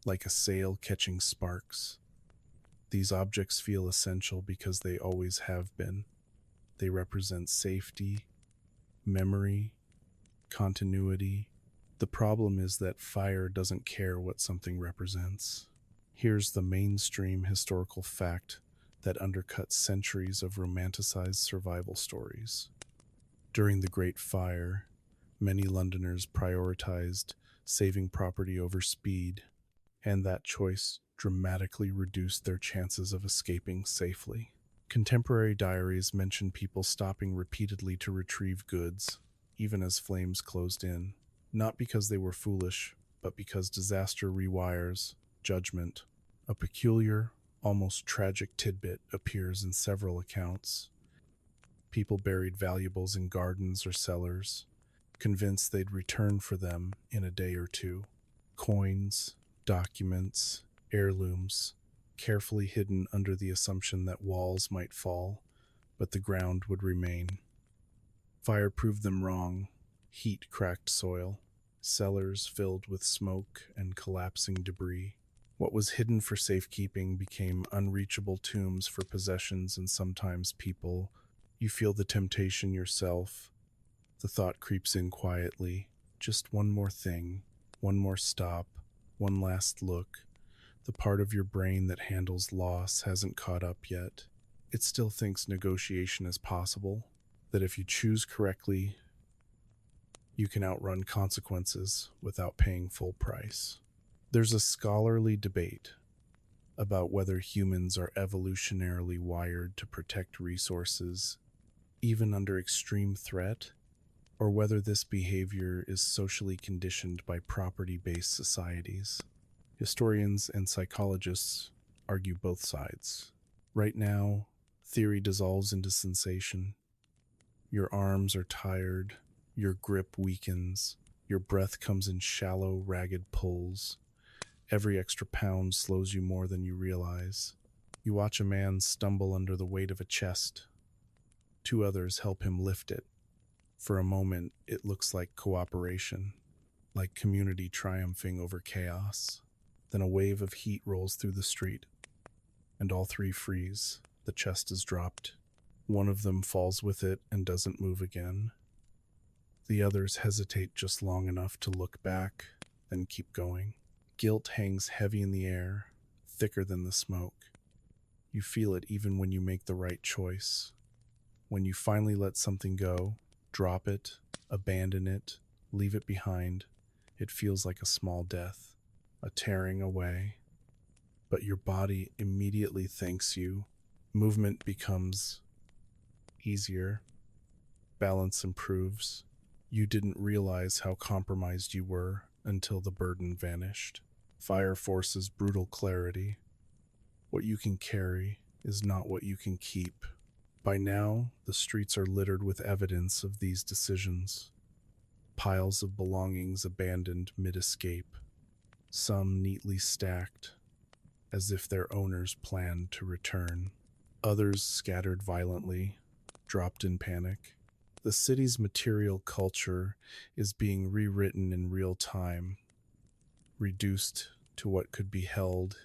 like a sail catching sparks. These objects feel essential because they always have been. They represent safety, memory, continuity. The problem is that fire doesn't care what something represents. Here's the mainstream historical fact that undercuts centuries of romanticized survival stories. During the Great Fire, many Londoners prioritized saving property over speed, and that choice dramatically reduced their chances of escaping safely. Contemporary diaries mention people stopping repeatedly to retrieve goods, even as flames closed in, not because they were foolish, but because disaster rewires judgment. A peculiar, almost tragic tidbit appears in several accounts. People buried valuables in gardens or cellars, convinced they'd return for them in a day or 2. Coins, documents, heirlooms, carefully hidden under the assumption that walls might fall, but the ground would remain. Fire proved them wrong. Heat cracked soil. cellars filled with smoke and collapsing debris. What was hidden for safekeeping became unreachable tombs for possessions and sometimes people. You feel the temptation yourself. The thought creeps in quietly. Just one more thing, one more stop, one last look. The part of your brain that handles loss hasn't caught up yet. It still thinks negotiation is possible, that if you choose correctly, you can outrun consequences without paying full price. There's a scholarly debate about whether humans are evolutionarily wired to protect resources, even under extreme threat, or whether this behavior is socially conditioned by property-based societies. Historians and psychologists argue both sides. Right now, theory dissolves into sensation. Your arms are tired, your grip weakens, your breath comes in shallow, ragged pulls. Every extra pound slows you more than you realize. You watch a man stumble under the weight of a chest. Two others help him lift it. For a moment, it looks like cooperation, like community triumphing over chaos. Then a wave of heat rolls through the street, and all three freeze. The chest is dropped. One of them falls with it and doesn't move again. The others hesitate just long enough to look back, then keep going. Guilt hangs heavy in the air, thicker than the smoke. You feel it even when you make the right choice. When you finally let something go, drop it, abandon it, leave it behind, it feels like a small death, a tearing away. But your body immediately thanks you. Movement becomes easier. Balance improves. You didn't realize how compromised you were until the burden vanished. Fire forces brutal clarity. What you can carry is not what you can keep. By now, the streets are littered with evidence of these decisions. Piles of belongings abandoned mid-escape, some neatly stacked, as if their owners planned to return. Others scattered violently, dropped in panic. The city's material culture is being rewritten in real time, reduced to what could be held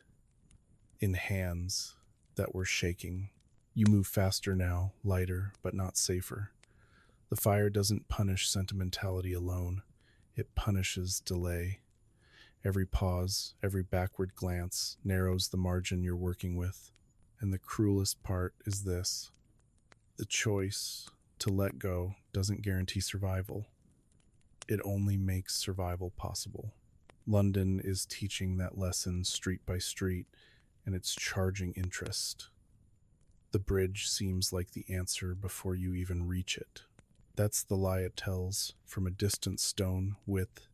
in hands that were shaking. You move faster now, lighter, but not safer. The fire doesn't punish sentimentality alone. It punishes delay. Every pause, every backward glance narrows the margin you're working with. And the cruelest part is this. The choice to let go doesn't guarantee survival. It only makes survival possible. London is teaching that lesson street by street, and it's charging interest. The bridge seems like the answer before you even reach it. That's the lie it tells from a distant stone with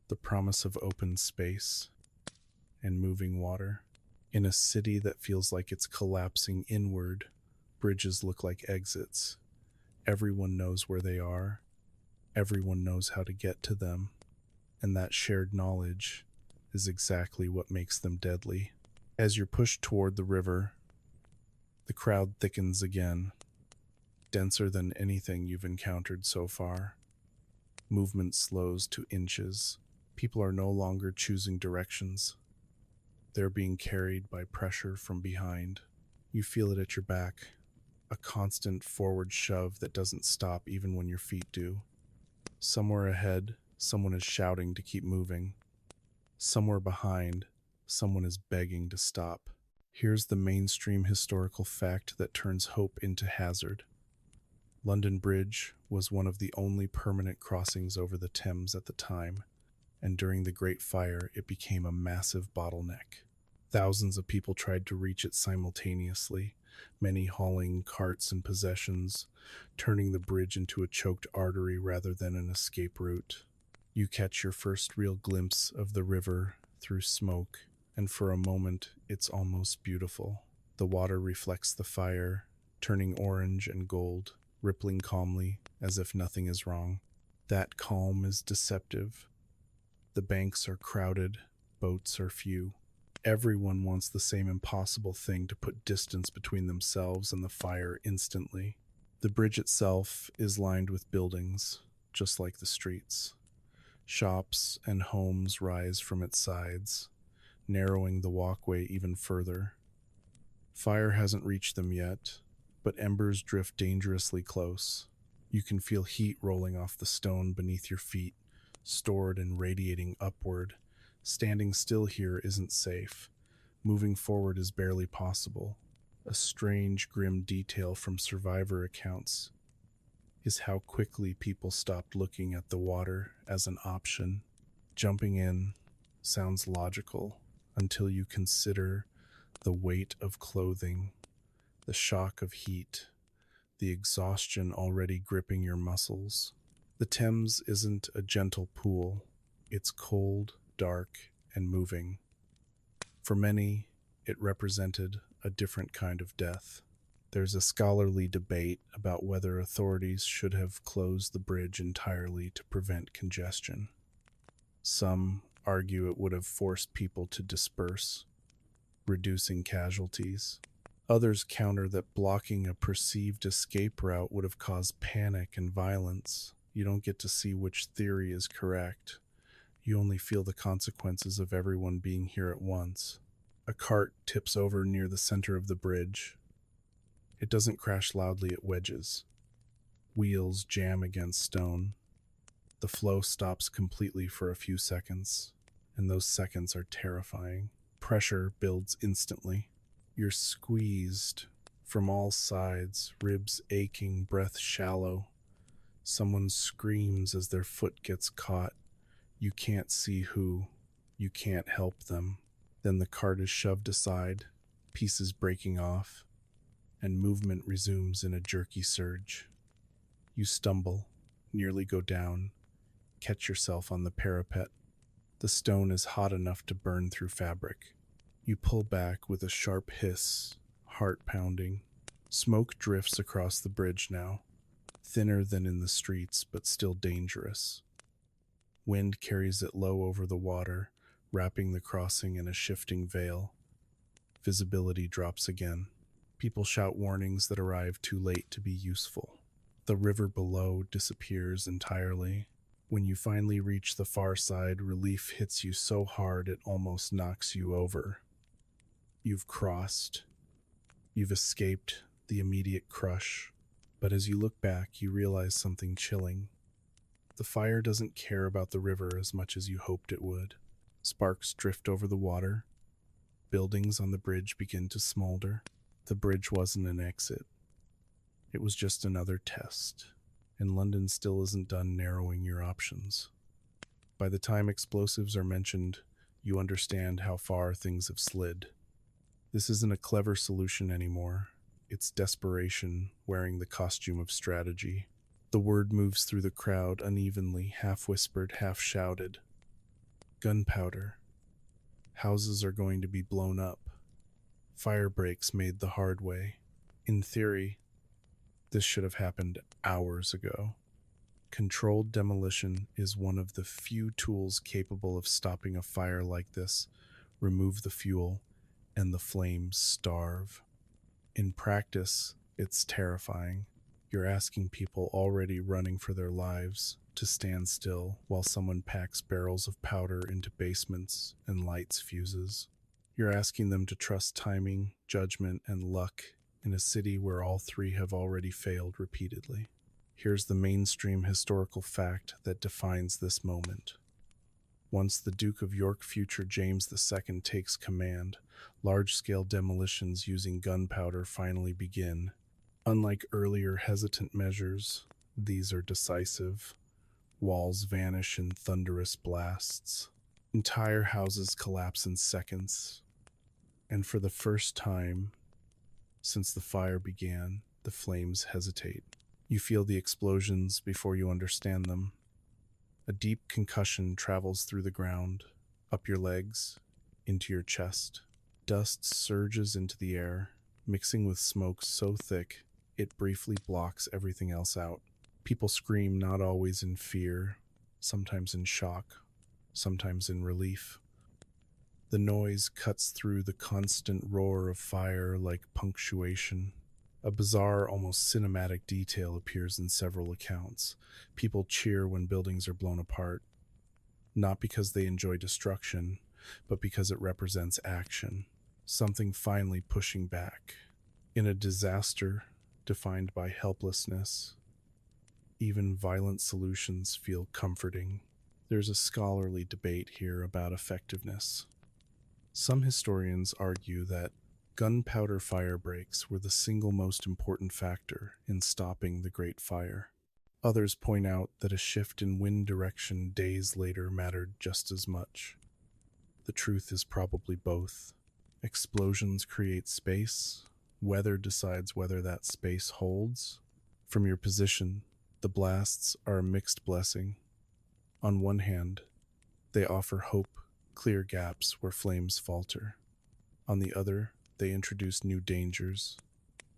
the promise of open space and moving water. In a city that feels like it's collapsing inward, bridges look like exits. Everyone knows where they are. Everyone knows how to get to them. And that shared knowledge is exactly what makes them deadly. As you're pushed toward the river, the crowd thickens again, denser than anything you've encountered so far. Movement slows to inches. People are no longer choosing directions. They're being carried by pressure from behind. You feel it at your back, a constant forward shove that doesn't stop even when your feet do. Somewhere ahead, someone is shouting to keep moving. Somewhere behind, someone is begging to stop. Here's the mainstream historical fact that turns hope into hazard. London Bridge was one of the only permanent crossings over the Thames at the time, and during the Great Fire, it became a massive bottleneck. Thousands of people tried to reach it simultaneously, many hauling carts and possessions, turning the bridge into a choked artery rather than an escape route. You catch your first real glimpse of the river through smoke, and for a moment, it's almost beautiful. The water reflects the fire, turning orange and gold, rippling calmly as if nothing is wrong. That calm is deceptive. The banks are crowded, boats are few. Everyone wants the same impossible thing, to put distance between themselves and the fire instantly. The bridge itself is lined with buildings, just like the streets. Shops and homes rise from its sides, narrowing the walkway even further. Fire hasn't reached them yet, but embers drift dangerously close. You can feel heat rolling off the stone beneath your feet, stored and radiating upward. Standing still here isn't safe. Moving forward is barely possible. A strange, grim detail from survivor accounts is how quickly people stopped looking at the water as an option. Jumping in sounds logical until you consider the weight of clothing, the shock of heat, the exhaustion already gripping your muscles. The Thames isn't a gentle pool. It's cold, dark, and moving. For many, it represented a different kind of death. There's a scholarly debate about whether authorities should have closed the bridge entirely to prevent congestion. Some argue it would have forced people to disperse, reducing casualties. Others counter that blocking a perceived escape route would have caused panic and violence. You don't get to see which theory is correct. You only feel the consequences of everyone being here at once. A cart tips over near the center of the bridge. It doesn't crash loudly, it wedges. Wheels jam against stone. The flow stops completely for a few seconds, and those seconds are terrifying. Pressure builds instantly. You're squeezed from all sides, ribs aching, breath shallow. Someone screams as their foot gets caught. You can't see who. You can't help them. Then the cart is shoved aside, pieces breaking off, and movement resumes in a jerky surge. You stumble, nearly go down, catch yourself on the parapet. The stone is hot enough to burn through fabric. You pull back with a sharp hiss, heart pounding. Smoke drifts across the bridge now, thinner than in the streets, but still dangerous. Wind carries it low over the water, wrapping the crossing in a shifting veil. Visibility drops again. People shout warnings that arrive too late to be useful. The river below disappears entirely. When you finally reach the far side, relief hits you so hard it almost knocks you over. You've crossed. You've escaped the immediate crush. But as you look back, you realize something chilling. The fire doesn't care about the river as much as you hoped it would. Sparks drift over the water. Buildings on the bridge begin to smolder. The bridge wasn't an exit. It was just another test, and London still isn't done narrowing your options. By the time explosives are mentioned, you understand how far things have slid. This isn't a clever solution anymore. It's desperation wearing the costume of strategy. The word moves through the crowd unevenly, half-whispered, half-shouted. Gunpowder. Houses are going to be blown up. Fire breaks made the hard way. In theory, this should have happened hours ago. Controlled demolition is one of the few tools capable of stopping a fire like this. Remove the fuel, and the flames starve. In practice, it's terrifying. You're asking people already running for their lives to stand still while someone packs barrels of powder into basements and lights fuses. You're asking them to trust timing, judgment, and luck in a city where all three have already failed repeatedly. Here's the mainstream historical fact that defines this moment. Once the Duke of York, future James II, takes command, large-scale demolitions using gunpowder finally begin. Unlike earlier hesitant measures, these are decisive. Walls vanish in thunderous blasts. Entire houses collapse in seconds. And for the first time since the fire began, the flames hesitate. You feel the explosions before you understand them. A deep concussion travels through the ground, up your legs, into your chest. Dust surges into the air, mixing with smoke so thick it briefly blocks everything else out. People scream, not always in fear, sometimes in shock, sometimes in relief. The noise cuts through the constant roar of fire like punctuation. A bizarre, almost cinematic detail appears in several accounts. People cheer when buildings are blown apart. not because they enjoy destruction, but because it represents action, something finally pushing back. In a disaster defined by helplessness, even violent solutions feel comforting. There's a scholarly debate here about effectiveness. Some historians argue that gunpowder fire breaks were the single most important factor in stopping the Great Fire. Others point out that a shift in wind direction days later mattered just as much. The truth is probably both. Explosions create space. Weather decides whether that space holds. From your position, the blasts are a mixed blessing. On one hand, they offer hope, clear gaps where flames falter. On the other, they introduce new dangers,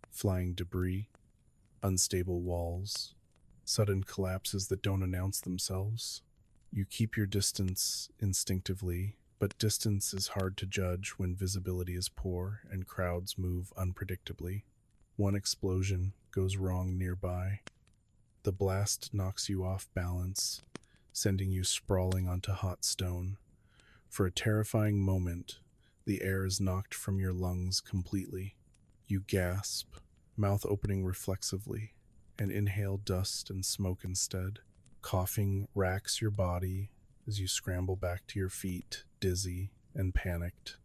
flying debris, unstable walls, sudden collapses that don't announce themselves. You keep your distance instinctively, but distance is hard to judge when visibility is poor and crowds move unpredictably. One explosion goes wrong nearby. The blast knocks you off balance, sending you sprawling onto hot stone. For a terrifying moment, the air is knocked from your lungs completely. You gasp, mouth opening reflexively, and inhale dust and smoke instead. Coughing racks your body as you scramble back to your feet, dizzy and panicked.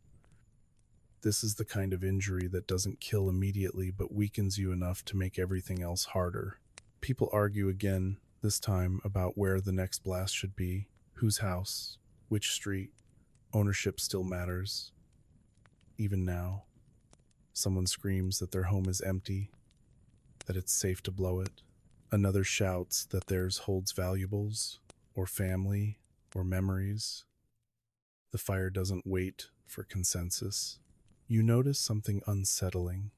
This is the kind of injury that doesn't kill immediately but weakens you enough to make everything else harder. People argue again, this time about where the next blast should be, whose house, which street. Ownership still matters. Even now, someone screams that their home is empty, that it's safe to blow it. Another shouts that theirs holds valuables, or family, or memories. The fire doesn't wait for consensus. You notice something unsettling.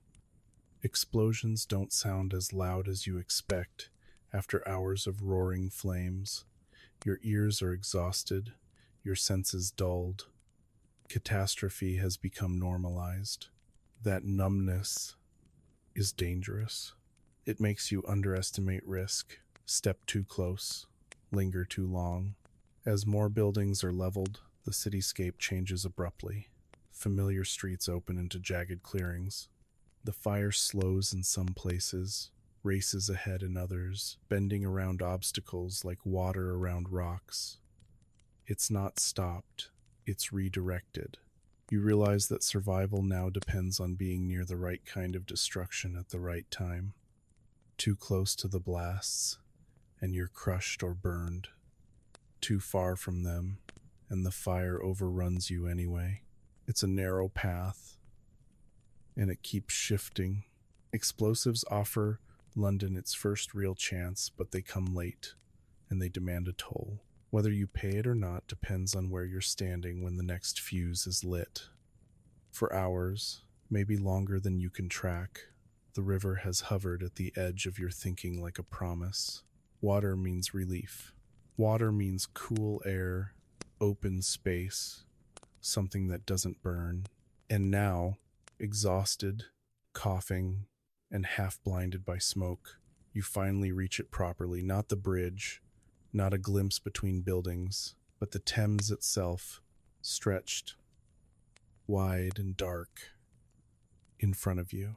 Explosions don't sound as loud as you expect after hours of roaring flames. Your ears are exhausted, your senses dulled. Catastrophe has become normalized. That numbness is dangerous. It makes you underestimate risk, step too close, linger too long. As more buildings are leveled, the cityscape changes abruptly. Familiar streets open into jagged clearings. The fire slows in some places, races ahead in others, bending around obstacles like water around rocks. It's not stopped, it's redirected. You realize that survival now depends on being near the right kind of destruction at the right time. Too close to the blasts, and you're crushed or burned. Too far from them, and the fire overruns you anyway. It's a narrow path, and it keeps shifting. Explosives offer London its first real chance, but they come late, and they demand a toll. Whether you pay it or not depends on where you're standing when the next fuse is lit. For hours, maybe longer than you can track, the river has hovered at the edge of your thinking like a promise. Water means relief. Water means cool air, open space, something that doesn't burn. And now, exhausted, coughing, and half-blinded by smoke, you finally reach it properly. Not the bridge, not a glimpse between buildings, but the Thames itself, stretched, wide and dark, in front of you.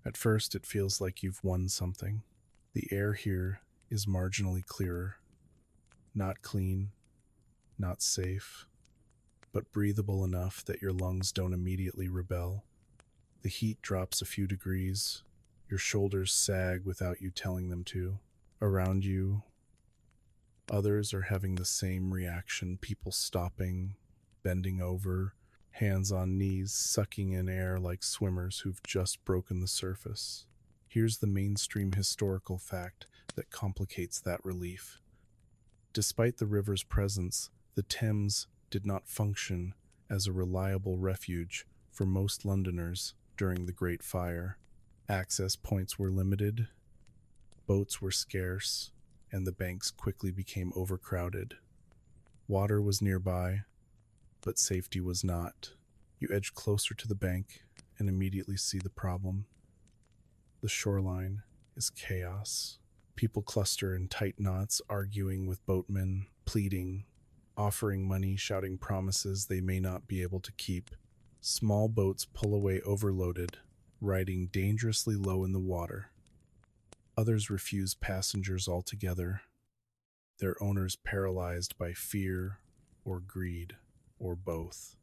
At first, it feels like you've won something. The air here is marginally clearer. Not clean, not safe, but breathable enough that your lungs don't immediately rebel. The heat drops a few degrees. Your shoulders sag without you telling them to. Around you, others are having the same reaction, people stopping, bending over, hands on knees, sucking in air like swimmers who've just broken the surface. Here's the mainstream historical fact that complicates that relief. Despite the river's presence, the Thames did not function as a reliable refuge for most Londoners during the Great Fire. Access points were limited, boats were scarce, and the banks quickly became overcrowded. Water was nearby, but safety was not. You edge closer to the bank and immediately see the problem. The shoreline is chaos. People cluster in tight knots, arguing with boatmen, pleading, offering money, shouting promises they may not be able to keep. Small boats pull away overloaded, riding dangerously low in the water. Others refuse passengers altogether, their owners paralyzed by fear or greed, or both.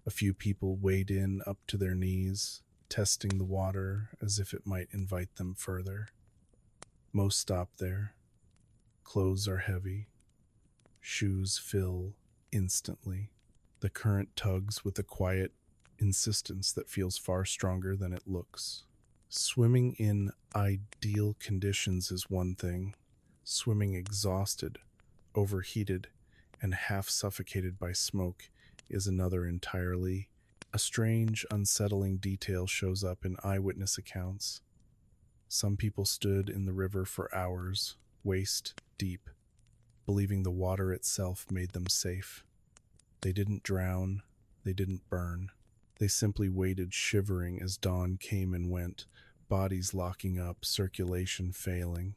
A few people wade in up to their knees, testing the water as if it might invite them further. Most stop there. Clothes are heavy. Shoes fill instantly. The current tugs with a quiet insistence that feels far stronger than it looks. Swimming in ideal conditions is one thing. Swimming exhausted, overheated, and half suffocated by smoke is another entirely. A strange, unsettling detail shows up in eyewitness accounts. Some people stood in the river for hours, waist deep, believing the water itself made them safe. They didn't drown, they didn't burn. They simply waited shivering as dawn came and went, bodies locking up, circulation failing.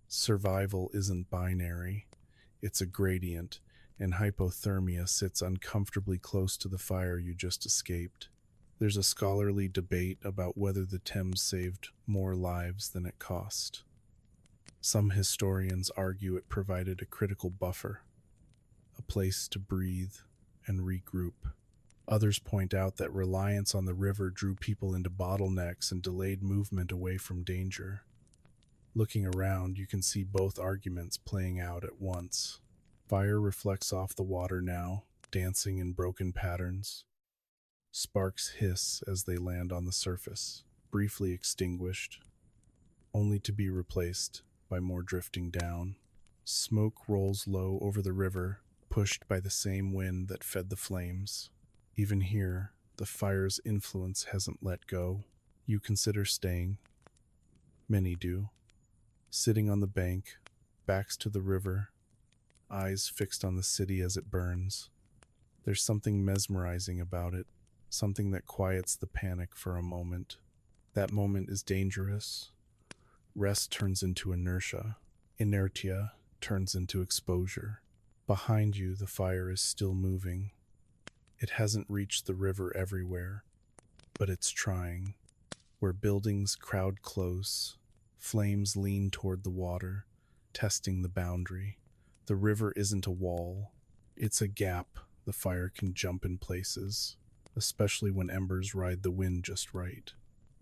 Survival isn't binary, it's a gradient, and hypothermia sits uncomfortably close to the fire you just escaped. There's a scholarly debate about whether the Thames saved more lives than it cost. Some historians argue it provided a critical buffer, a place to breathe and regroup. Others point out that reliance on the river drew people into bottlenecks and delayed movement away from danger. Looking around, you can see both arguments playing out at once. Fire reflects off the water now, dancing in broken patterns. Sparks hiss as they land on the surface, briefly extinguished, only to be replaced by more drifting down. Smoke rolls low over the river, pushed by the same wind that fed the flames. Even here, the fire's influence hasn't let go. You consider staying. Many do. Sitting on the bank, backs to the river, eyes fixed on the city as it burns. There's something mesmerizing about it, something that quiets the panic for a moment. That moment is dangerous. Rest turns into inertia. Inertia turns into exposure. Behind you, the fire is still moving. It hasn't reached the river everywhere, but it's trying. Where buildings crowd close, flames lean toward the water, testing the boundary. The river isn't a wall. It's a gap the fire can jump in places, especially when embers ride the wind just right.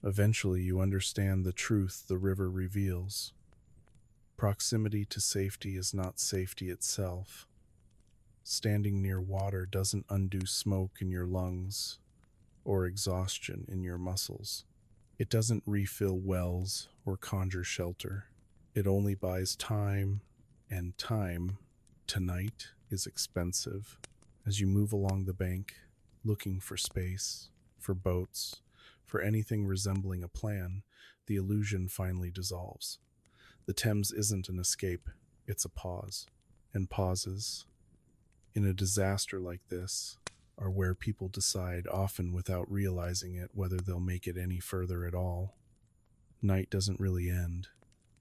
Eventually, you understand the truth the river reveals. Proximity to safety is not safety itself. Standing near water doesn't undo smoke in your lungs or exhaustion in your muscles. It doesn't refill wells or conjure shelter. It only buys time, and time, tonight, is expensive. As you move along the bank, looking for space, for boats, for anything resembling a plan, the illusion finally dissolves. The Thames isn't an escape, it's a pause. And pauses, in a disaster like this, are where people decide, often without realizing it, whether they'll make it any further at all. Night doesn't really end,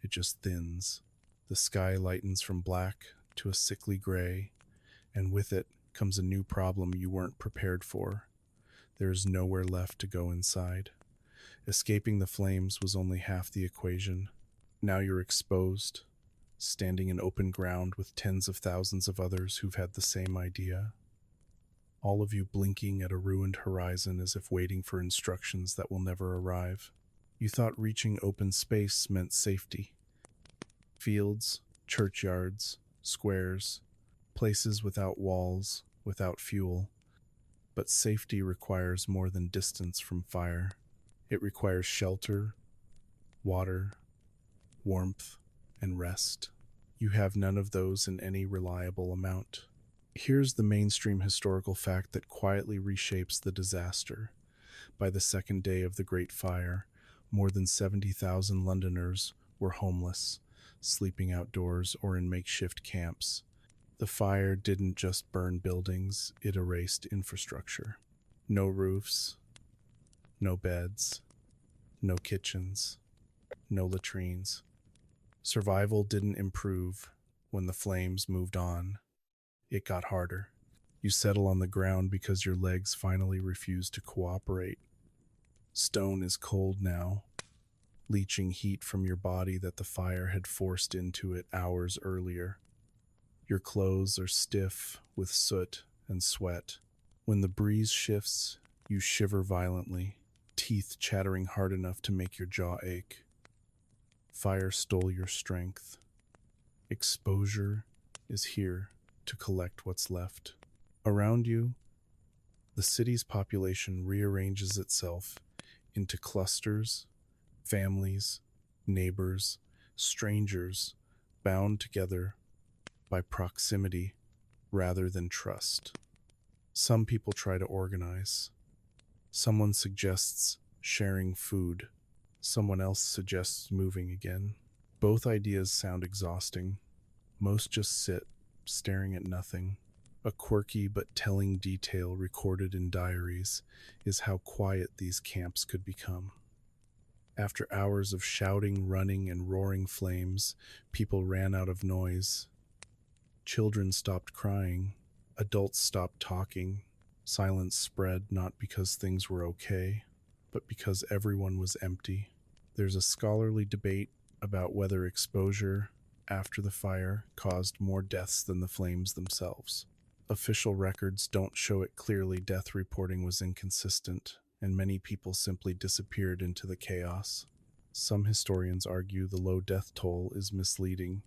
it just thins. The sky lightens from black to a sickly gray, and with it comes a new problem you weren't prepared for. There is nowhere left to go inside. Escaping the flames was only half the equation. Now you're exposed, standing in open ground with tens of thousands of others who've had the same idea. All of you blinking at a ruined horizon as if waiting for instructions that will never arrive. You thought reaching open space meant safety. Fields, churchyards, squares, places without walls, without fuel. But safety requires more than distance from fire. It requires shelter, water, warmth, and rest. You have none of those in any reliable amount. Here's the mainstream historical fact that quietly reshapes the disaster. By the second day of the Great Fire, more than 70,000 Londoners were homeless, sleeping outdoors or in makeshift camps. The fire didn't just burn buildings, it erased infrastructure. No roofs, no beds, no kitchens, no latrines. Survival didn't improve when the flames moved on. It got harder. You settle on the ground because your legs finally refuse to cooperate. Stone is cold now, leaching heat from your body that the fire had forced into it hours earlier. Your clothes are stiff with soot and sweat. When the breeze shifts, you shiver violently, teeth chattering hard enough to make your jaw ache. Fire stole your strength. Exposure is here to collect what's left. Around you, the city's population rearranges itself into clusters, families, neighbors, strangers, bound together by proximity rather than trust. Some people try to organize. Someone suggests sharing food. Someone else suggests moving again. Both ideas sound exhausting. Most just sit, staring at nothing. A quirky but telling detail recorded in diaries is how quiet these camps could become. After hours of shouting, running, and roaring flames, people ran out of noise. Children stopped crying. Adults stopped talking. Silence spread not because things were okay, but because everyone was empty. There's a scholarly debate about whether exposure after the fire caused more deaths than the flames themselves. Official records don't show it clearly. Death reporting was inconsistent, and many people simply disappeared into the chaos. Some historians argue the low death toll is misleading,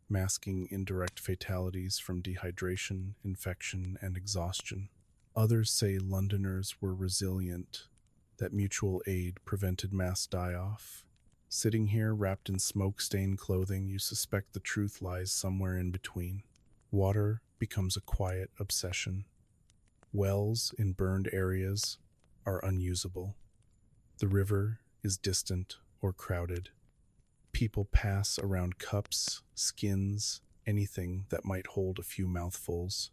masking indirect fatalities from dehydration, infection, and exhaustion. Others say Londoners were resilient, that mutual aid prevented mass die-off. Sitting here wrapped in smoke-stained clothing, you suspect the truth lies somewhere in between. Water becomes a quiet obsession. Wells in burned areas are unusable. The river is distant or crowded. People pass around cups, skins, anything that might hold a few mouthfuls.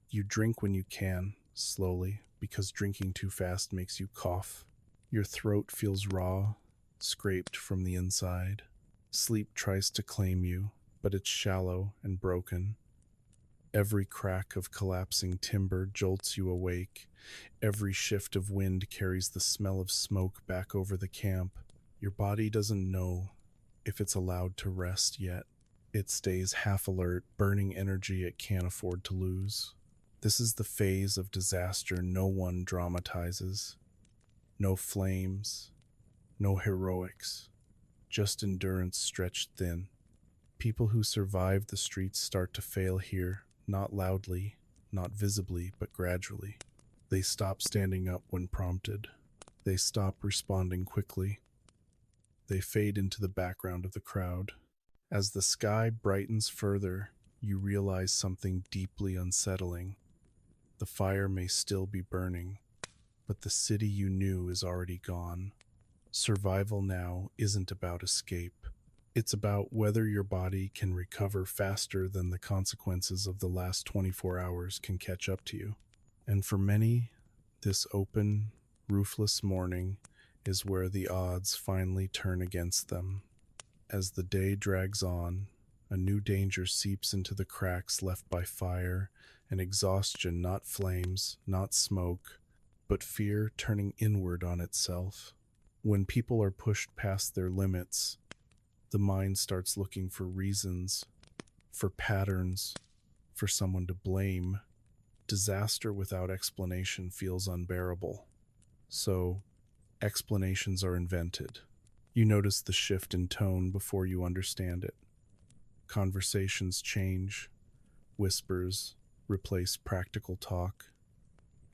You drink when you can, slowly, because drinking too fast makes you cough. Your throat feels raw, scraped from the inside. Sleep tries to claim you, but it's shallow and broken. Every crack of collapsing timber jolts you awake. Every shift of wind carries the smell of smoke back over the camp. Your body doesn't know if it's allowed to rest yet. It stays half alert, burning energy it can't afford to lose. This is the phase of disaster no one dramatizes. No flames, no heroics, just endurance stretched thin. People who survive the streets start to fail here, not loudly, not visibly, but gradually. They stop standing up when prompted. They stop responding quickly. They fade into the background of the crowd. As the sky brightens further, you realize something deeply unsettling. The fire may still be burning, but the city you knew is already gone. Survival now isn't about escape. It's about whether your body can recover faster than the consequences of the last 24 hours can catch up to you. And for many, this open, roofless morning is where the odds finally turn against them. As the day drags on, a new danger seeps into the cracks left by fire and exhaustion, not flames, not smoke, but fear turning inward on itself. When people are pushed past their limits, the mind starts looking for reasons, for patterns, for someone to blame. Disaster without explanation feels unbearable. So, explanations are invented. You notice the shift in tone before you understand it. Conversations change. Whispers replace practical talk.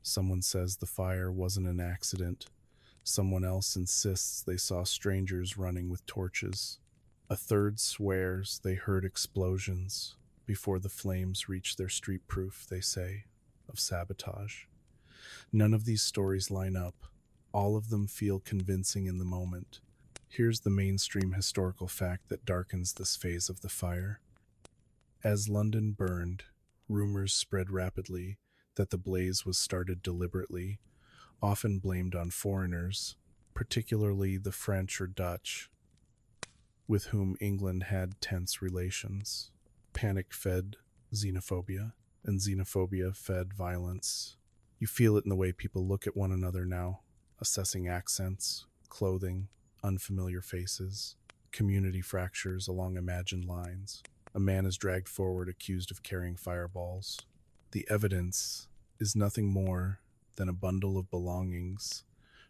Someone says the fire wasn't an accident. Someone else insists they saw strangers running with torches. A third swears they heard explosions before the flames reached their street proof, they say, of sabotage. None of these stories line up. All of them feel convincing in the moment. Here's the mainstream historical fact that darkens this phase of the fire. As London burned, rumors spread rapidly that the blaze was started deliberately, often blamed on foreigners, particularly the French or Dutch, with whom England had tense relations. Panic fed xenophobia. and xenophobia fed violence. You feel it in the way people look at one another now, assessing accents, clothing, unfamiliar faces, community fractures along imagined lines. A man is dragged forward accused of carrying fireballs. The evidence is nothing more than a bundle of belongings,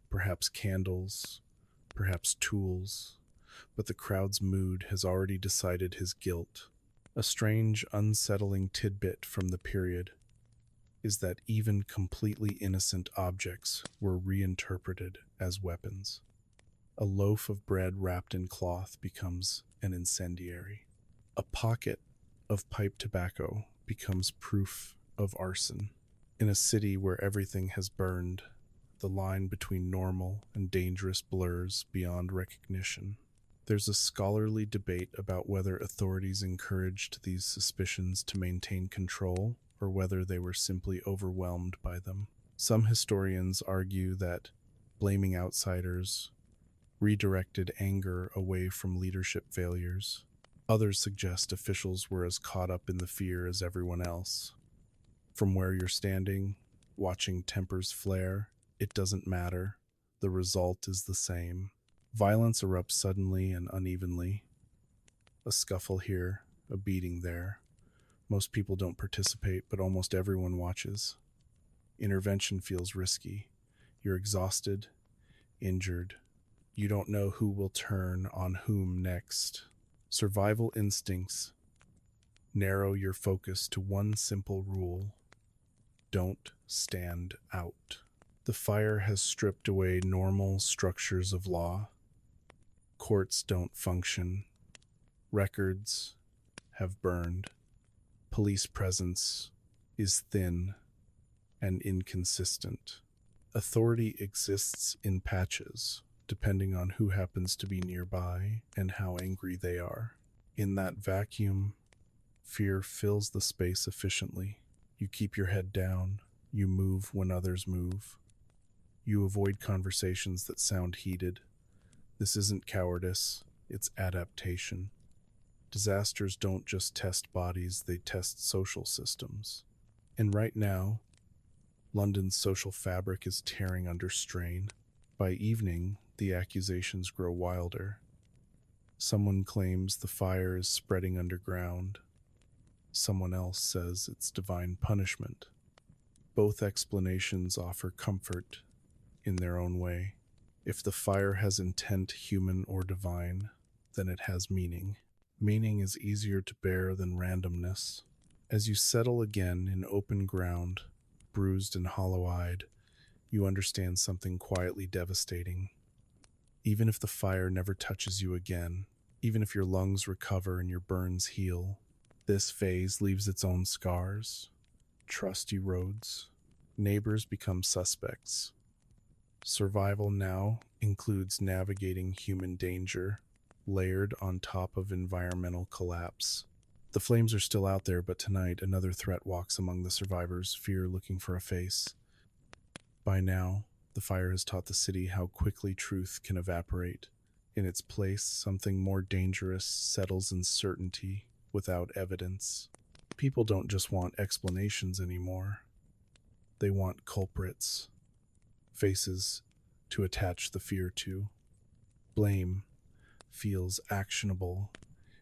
perhaps candles, perhaps tools, but the crowd's mood has already decided his guilt. A strange, unsettling tidbit from the period is that even completely innocent objects were reinterpreted as weapons. A loaf of bread wrapped in cloth becomes an incendiary. A pocket of pipe tobacco becomes proof of arson. In a city where everything has burned, the line between normal and dangerous blurs beyond recognition. There's a scholarly debate about whether authorities encouraged these suspicions to maintain control or whether they were simply overwhelmed by them. Some historians argue that blaming outsiders redirected anger away from leadership failures. Others suggest officials were as caught up in the fear as everyone else. From where you're standing, watching tempers flare, it doesn't matter. The result is the same. Violence erupts suddenly and unevenly. A scuffle here, a beating there. Most people don't participate, but almost everyone watches. Intervention feels risky. You're exhausted, injured. You don't know who will turn on whom next. Survival instincts narrow your focus to one simple rule: don't stand out. The fire has stripped away normal structures of law. Courts don't function. Records have burned. Police presence is thin and inconsistent. Authority exists in patches, depending on who happens to be nearby and how angry they are. In that vacuum, fear fills the space efficiently. You keep your head down. You move when others move. You avoid conversations that sound heated. This isn't cowardice, it's adaptation. Disasters don't just test bodies, they test social systems. And right now, London's social fabric is tearing under strain. By evening, the accusations grow wilder. Someone claims the fire is spreading underground. Someone else says it's divine punishment. Both explanations offer comfort in their own way. If the fire has intent, human or divine, then it has meaning. Meaning is easier to bear than randomness. As you settle again in open ground, bruised and hollow-eyed, you understand something quietly devastating. Even if the fire never touches you again, even if your lungs recover and your burns heal, this phase leaves its own scars. Trust erodes. Neighbors become suspects. Survival now includes navigating human danger, layered on top of environmental collapse. The flames are still out there, but tonight another threat walks among the survivors, fear looking for a face. By now, the fire has taught the city how quickly truth can evaporate. In its place, something more dangerous settles in certainty without evidence. People don't just want explanations anymore. They want culprits. Faces to attach the fear to. Blame feels actionable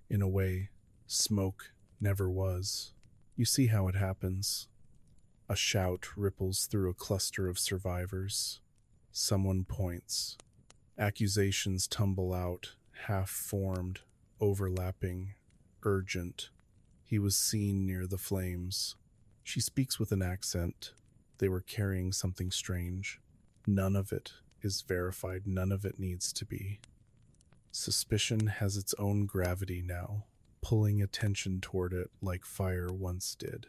in a way smoke never was. You see how it happens. A shout ripples through a cluster of survivors. Someone points. Accusations tumble out, half-formed, overlapping, urgent. He was seen near the flames. She speaks with an accent. They were carrying something strange. None of it is verified. None of it needs to be. Suspicion has its own gravity now, pulling attention toward it like fire once did.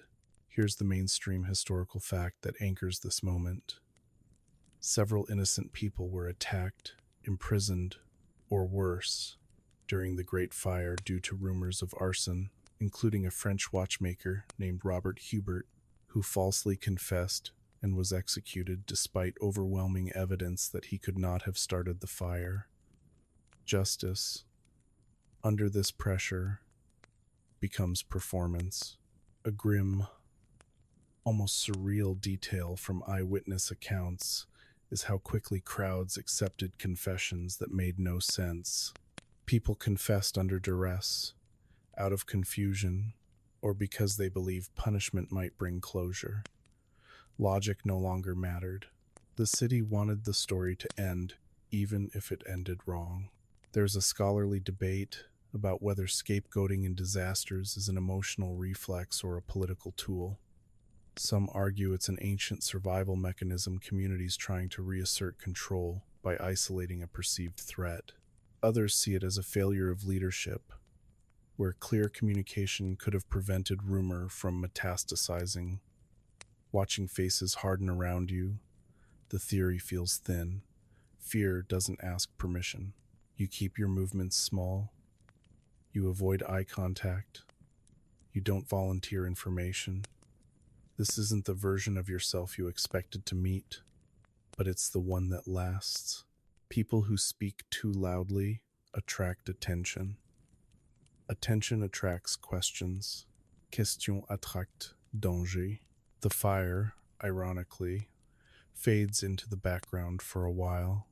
Here's the mainstream historical fact that anchors this moment. Several innocent people were attacked, imprisoned, or worse during the Great Fire due to rumors of arson, including a French watchmaker named Robert Hubert, who falsely confessed and was executed despite overwhelming evidence that he could not have started the fire. Justice, under this pressure, becomes performance, a grim, almost surreal detail from eyewitness accounts is how quickly crowds accepted confessions that made no sense. People confessed under duress, out of confusion, or because they believed punishment might bring closure. Logic no longer mattered. The city wanted the story to end, even if it ended wrong. There's a scholarly debate about whether scapegoating in disasters is an emotional reflex or a political tool. Some argue it's an ancient survival mechanism communities trying to reassert control by isolating a perceived threat. Others see it as a failure of leadership, where clear communication could have prevented rumor from metastasizing. Watching faces harden around you, the theory feels thin. Fear doesn't ask permission. You keep your movements small. You avoid eye contact. You don't volunteer information. This isn't the version of yourself you expected to meet, but it's the one that lasts. People who speak too loudly attract attention. Attention attracts questions. Question attracte danger. The fire, ironically, fades into the background for a while.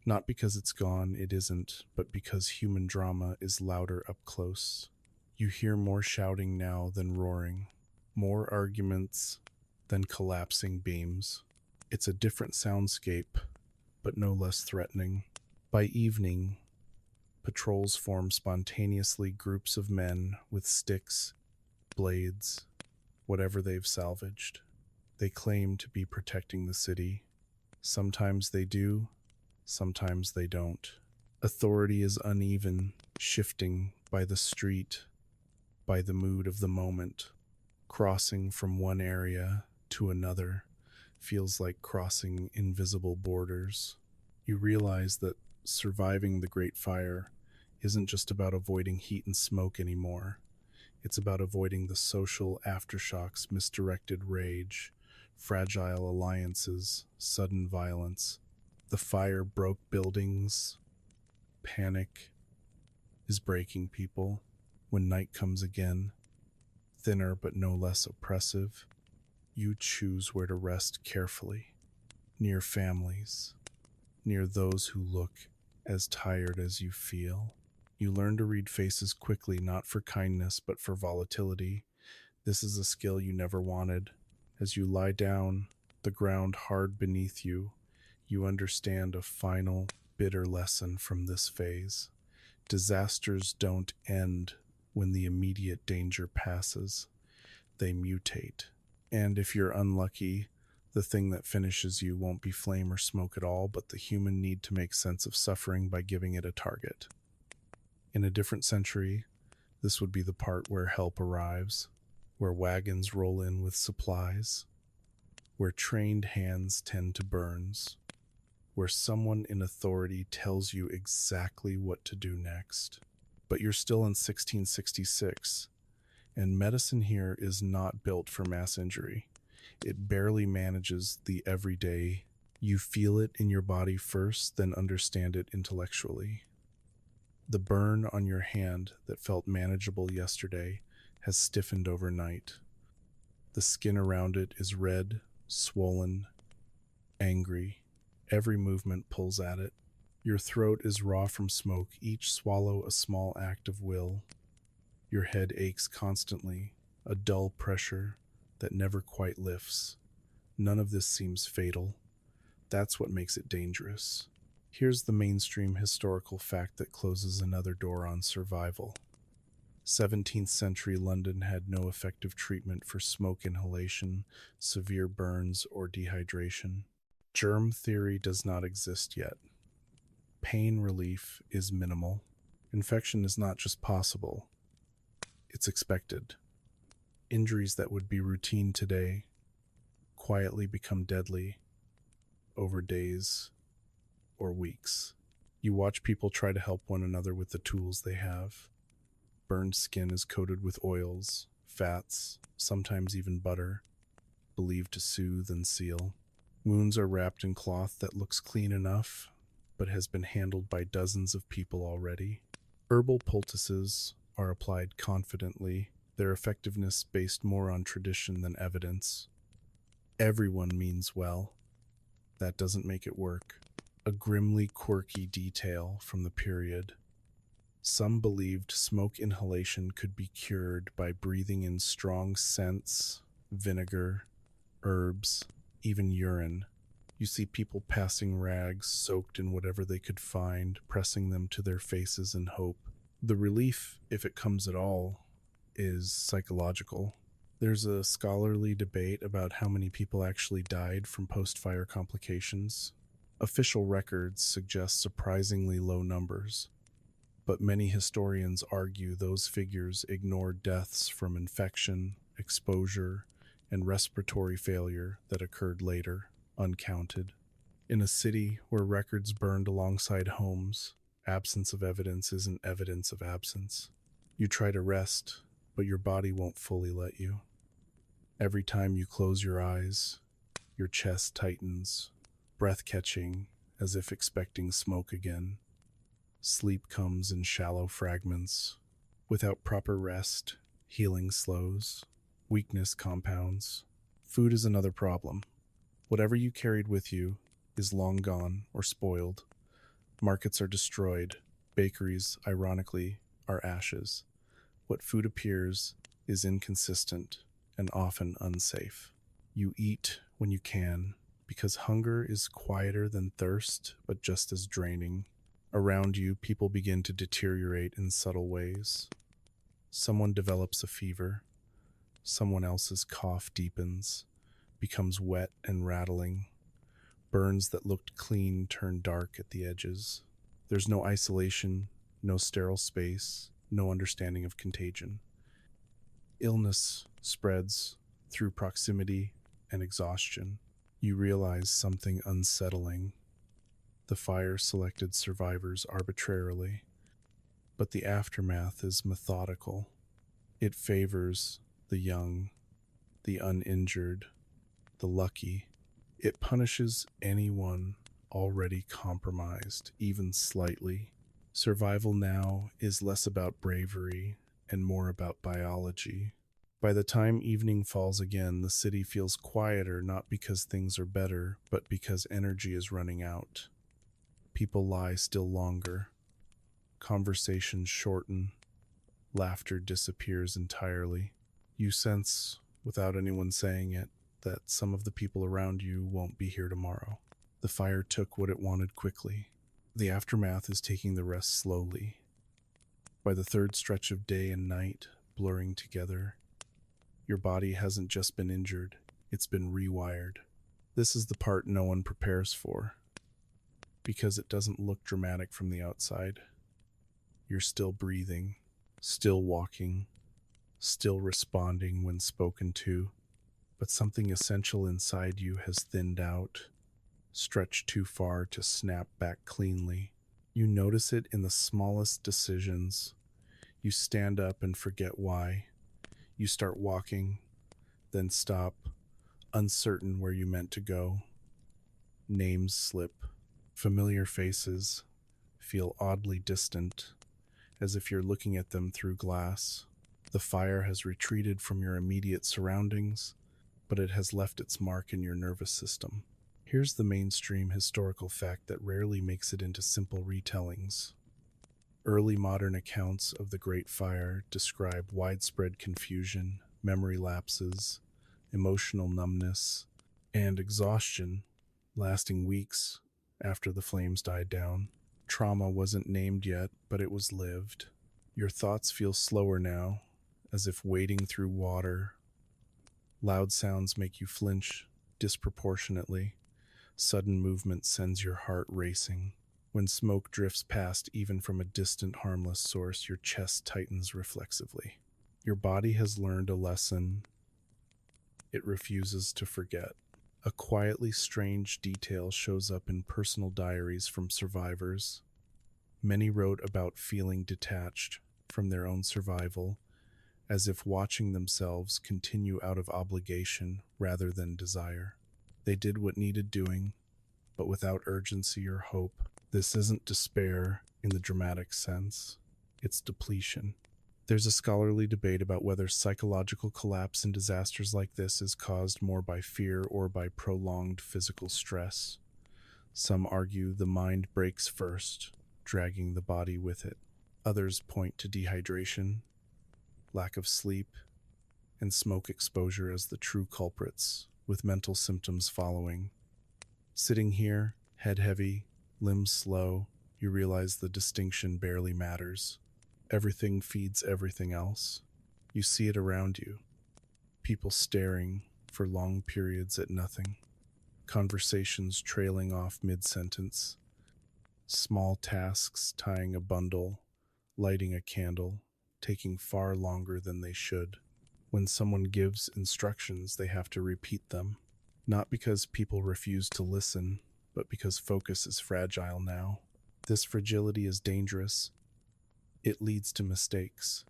Not because it's gone, it isn't, but because human drama is louder up close. You hear more shouting now than roaring, more arguments than collapsing beams. It's a different soundscape, but no less threatening. By evening, patrols form spontaneously, groups of men with sticks, blades, whatever they've salvaged. They claim to be protecting the city. Sometimes they do, sometimes they don't. Authority is uneven, shifting by the street, by the mood of the moment. Crossing from one area to another feels like crossing invisible borders. You realize that surviving the Great Fire isn't just about avoiding heat and smoke anymore. It's about avoiding the social aftershocks, misdirected rage, fragile alliances, sudden violence. The fire broke buildings. Panic is breaking people. When night comes again, thinner but no less oppressive, you choose where to rest carefully, near families, near those who look as tired as you feel. You learn to read faces quickly, not for kindness, but for volatility. This is a skill you never wanted. As you lie down, the ground hard beneath you, you understand a final, bitter lesson from this phase. Disasters don't end when the immediate danger passes. They mutate. And if you're unlucky, the thing that finishes you won't be flame or smoke at all, but the human need to make sense of suffering by giving it a target. In a different century, this would be the part where help arrives, where wagons roll in with supplies, where trained hands tend to burns, where someone in authority tells you exactly what to do next. But you're still in 1666, and medicine here is not built for mass injury. It barely manages the everyday. You feel it in your body first, then understand it intellectually. The burn on your hand that felt manageable yesterday has stiffened overnight. The skin around it is red, swollen, angry. Every movement pulls at it. Your throat is raw from smoke, each swallow a small act of will. Your head aches constantly, a dull pressure that never quite lifts. None of this seems fatal. That's what makes it dangerous. Here's the mainstream historical fact that closes another door on survival. 17th century London had no effective treatment for smoke inhalation, severe burns, or dehydration. Germ theory does not exist yet. Pain relief is minimal. Infection is not just possible, it's expected. Injuries that would be routine today quietly become deadly over days or weeks. You watch people try to help one another with the tools they have. Burned skin is coated with oils, fats, sometimes even butter, believed to soothe and seal. Wounds are wrapped in cloth that looks clean enough, but has been handled by dozens of people already. Herbal poultices are applied confidently, their effectiveness based more on tradition than evidence. Everyone means well. That doesn't make it work. A grimly quirky detail from the period. Some believed smoke inhalation could be cured by breathing in strong scents, vinegar, herbs, even urine. You see people passing rags soaked in whatever they could find, pressing them to their faces in hope. The relief, if it comes at all, is psychological. There's a scholarly debate about how many people actually died from post-fire complications. Official records suggest surprisingly low numbers, but many historians argue those figures ignore deaths from infection, exposure, and respiratory failure that occurred later, uncounted. In a city where records burned alongside homes, absence of evidence isn't evidence of absence. You try to rest, but your body won't fully let you. Every time you close your eyes, your chest tightens, breath catching as if expecting smoke again. Sleep comes in shallow fragments. Without proper rest, healing slows, weakness compounds. Food is another problem. Whatever you carried with you is long gone or spoiled. Markets are destroyed. Bakeries, ironically, are ashes. What food appears is inconsistent and often unsafe. You eat when you can, because hunger is quieter than thirst, but just as draining. Around you, people begin to deteriorate in subtle ways. Someone develops a fever. Someone else's cough deepens, becomes wet and rattling. Burns that looked clean turn dark at the edges. There's no isolation, no sterile space, no understanding of contagion. Illness spreads through proximity and exhaustion. You realize something unsettling. The fire selected survivors arbitrarily, but the aftermath is methodical. It favors the young, the uninjured, the lucky. It punishes anyone already compromised, even slightly. Survival now is less about bravery and more about biology. By the time evening falls again, the city feels quieter, not because things are better, but because energy is running out. People lie still longer. Conversations shorten. Laughter disappears entirely. You sense, without anyone saying it, that some of the people around you won't be here tomorrow. The fire took what it wanted quickly. The aftermath is taking the rest slowly. By the third stretch of day and night, blurring together, your body hasn't just been injured, it's been rewired. This is the part no one prepares for, because it doesn't look dramatic from the outside. You're still breathing, still walking, still responding when spoken to, but something essential inside you has thinned out, stretched too far to snap back cleanly. You notice it in the smallest decisions. You stand up and forget why. You start walking, then stop, uncertain where you meant to go. Names slip. Familiar faces feel oddly distant, as if you're looking at them through glass. The fire has retreated from your immediate surroundings, but it has left its mark in your nervous system. Here's the mainstream historical fact that rarely makes it into simple retellings. Early modern accounts of the Great Fire describe widespread confusion, memory lapses, emotional numbness, and exhaustion lasting weeks after the flames died down. Trauma wasn't named yet, but it was lived. Your thoughts feel slower now, as if wading through water. Loud sounds make you flinch disproportionately. Sudden movement sends your heart racing. When smoke drifts past even from a distant harmless source, your chest tightens reflexively. Your body has learned a lesson it refuses to forget. A quietly strange detail shows up in personal diaries from survivors. Many wrote about feeling detached from their own survival, as if watching themselves continue out of obligation rather than desire. They did what needed doing, but without urgency or hope. This isn't despair in the dramatic sense. It's depletion. There's a scholarly debate about whether psychological collapse in disasters like this is caused more by fear or by prolonged physical stress. Some argue the mind breaks first, dragging the body with it. Others point to dehydration, lack of sleep, and smoke exposure as the true culprits, with mental symptoms following. Sitting here, head heavy, limbs slow, you realize the distinction barely matters. Everything feeds everything else. You see it around you. People staring for long periods at nothing. Conversations trailing off mid-sentence. Small tasks, tying a bundle, lighting a candle, taking far longer than they should. When someone gives instructions, they have to repeat them. Not because people refuse to listen, but because focus is fragile now. This fragility is dangerous. It leads to mistakes.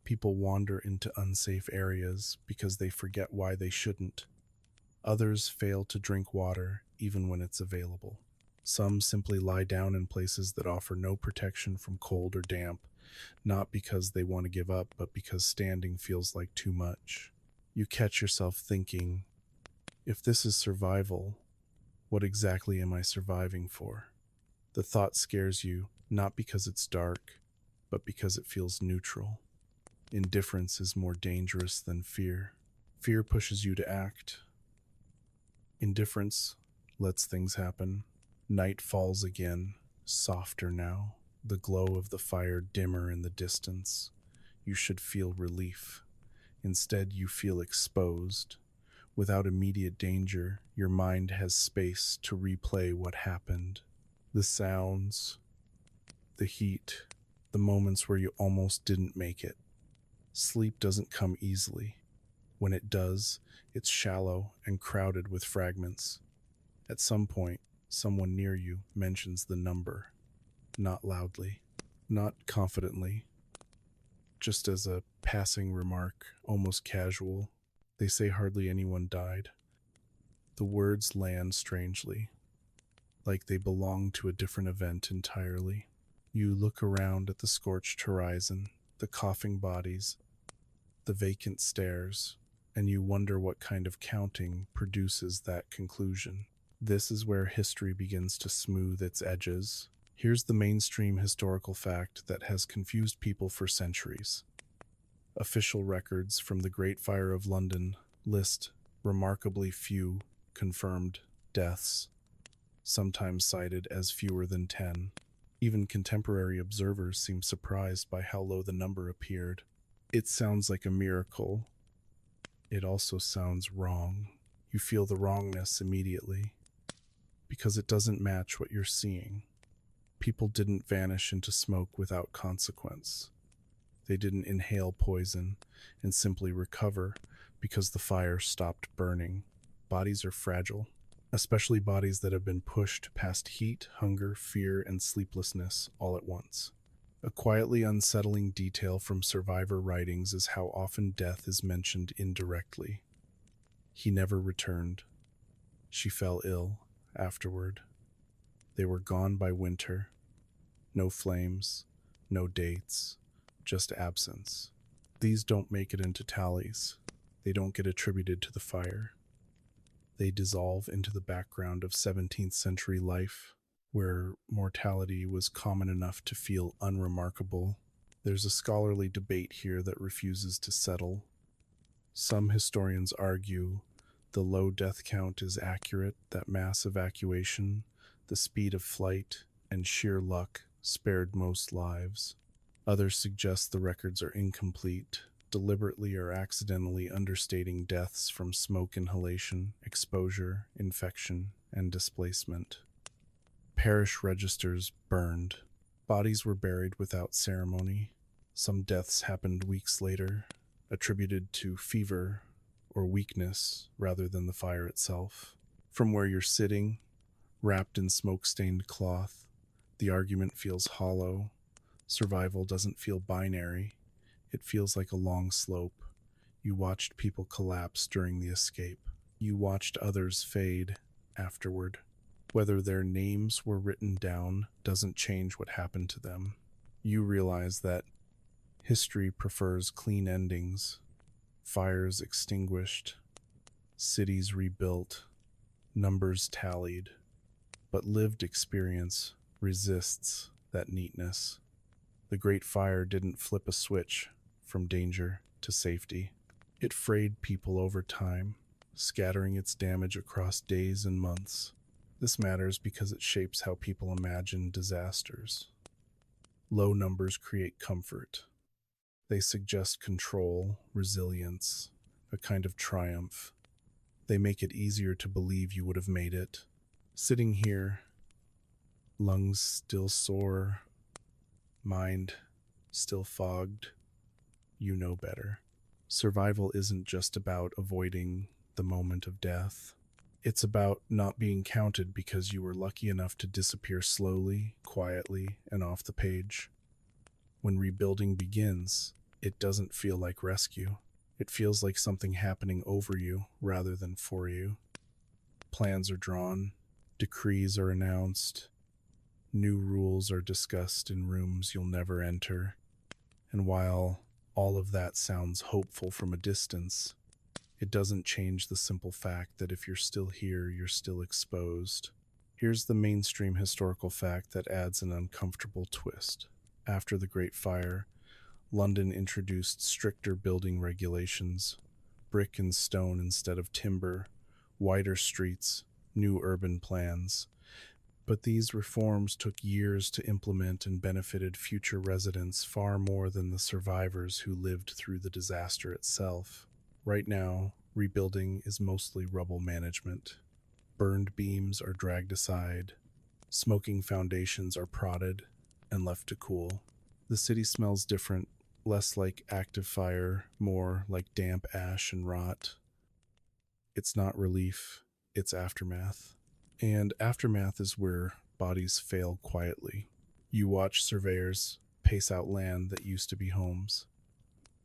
People wander into unsafe areas because they forget why they shouldn't. Others fail to drink water even when it's available. Some simply lie down in places that offer no protection from cold or damp, not because they want to give up, but because standing feels like too much. You catch yourself thinking, if this is survival, what exactly am I surviving for? The thought scares you, not because it's dark, but because it feels neutral. Indifference is more dangerous than fear. Fear pushes you to act. Indifference lets things happen. Night falls again, softer now, the glow of the fire dimmer in the distance. You should feel relief. Instead, you feel exposed. Without immediate danger, your mind has space to replay what happened. The sounds, the heat, the moments where you almost didn't make it. Sleep doesn't come easily. When it does, it's shallow and crowded with fragments. At some point, someone near you mentions the number, not loudly, not confidently, just as a passing remark, almost casual. They say hardly anyone died. The words land strangely, like they belong to a different event entirely. You look around at the scorched horizon, the coughing bodies, the vacant stares, and you wonder what kind of counting produces that conclusion. This is where history begins to smooth its edges. Here's the mainstream historical fact that has confused people for centuries. Official records from the Great Fire of London list remarkably few confirmed deaths, sometimes cited as fewer than 10. Even contemporary observers seem surprised by how low the number appeared. It sounds like a miracle. It also sounds wrong. You feel the wrongness immediately, because it doesn't match what you're seeing. People didn't vanish into smoke without consequence. They didn't inhale poison and simply recover because the fire stopped burning. Bodies are fragile, especially bodies that have been pushed past heat, hunger, fear, and sleeplessness all at once. A quietly unsettling detail from survivor writings is how often death is mentioned indirectly. He never returned. She fell ill afterward. They were gone by winter. No flames, no dates, just absence. These don't make it into tallies. They don't get attributed to the fire. They dissolve into the background of 17th century life, where mortality was common enough to feel unremarkable. There's a scholarly debate here that refuses to settle. Some historians argue the low death count is accurate, that mass evacuation, the speed of flight, and sheer luck spared most lives. Others suggest the records are incomplete, deliberately or accidentally understating deaths from smoke inhalation, exposure, infection, and displacement. Parish registers burned. Bodies were buried without ceremony. Some deaths happened weeks later, attributed to fever or weakness rather than the fire itself. From where you're sitting, wrapped in smoke-stained cloth, the argument feels hollow. Survival doesn't feel binary. It feels like a long slope. You watched people collapse during the escape. You watched others fade afterward. Whether their names were written down doesn't change what happened to them. You realize that History prefers clean endings, fires extinguished, cities rebuilt, numbers tallied, but lived experience resists that neatness. The Great Fire didn't flip a switch from danger to safety. It frayed people over time, scattering its damage across days and months. This matters because it shapes how people imagine disasters. Low numbers create comfort. They suggest control, resilience, a kind of triumph. They make it easier to believe you would have made it. Sitting here, lungs still sore, mind still fogged, you know better. Survival isn't just about avoiding the moment of death. It's about not being counted because you were lucky enough to disappear slowly, quietly, and off the page. When rebuilding begins, it doesn't feel like rescue. It feels like something happening over you rather than for you. Plans are drawn, decrees are announced, new rules are discussed in rooms you'll never enter. And while all of that sounds hopeful from a distance, it doesn't change the simple fact that if you're still here, you're still exposed. Here's the mainstream historical fact that adds an uncomfortable twist. After the Great Fire, London introduced stricter building regulations, brick and stone instead of timber, wider streets, new urban plans. But these reforms took years to implement and benefited future residents far more than the survivors who lived through the disaster itself. Right now, rebuilding is mostly rubble management. Burned beams are dragged aside, smoking foundations are prodded and left to cool. The city smells different, less like active fire, more like damp ash and rot. It's not relief, it's aftermath. And aftermath is where bodies fail quietly. You watch surveyors pace out land that used to be homes.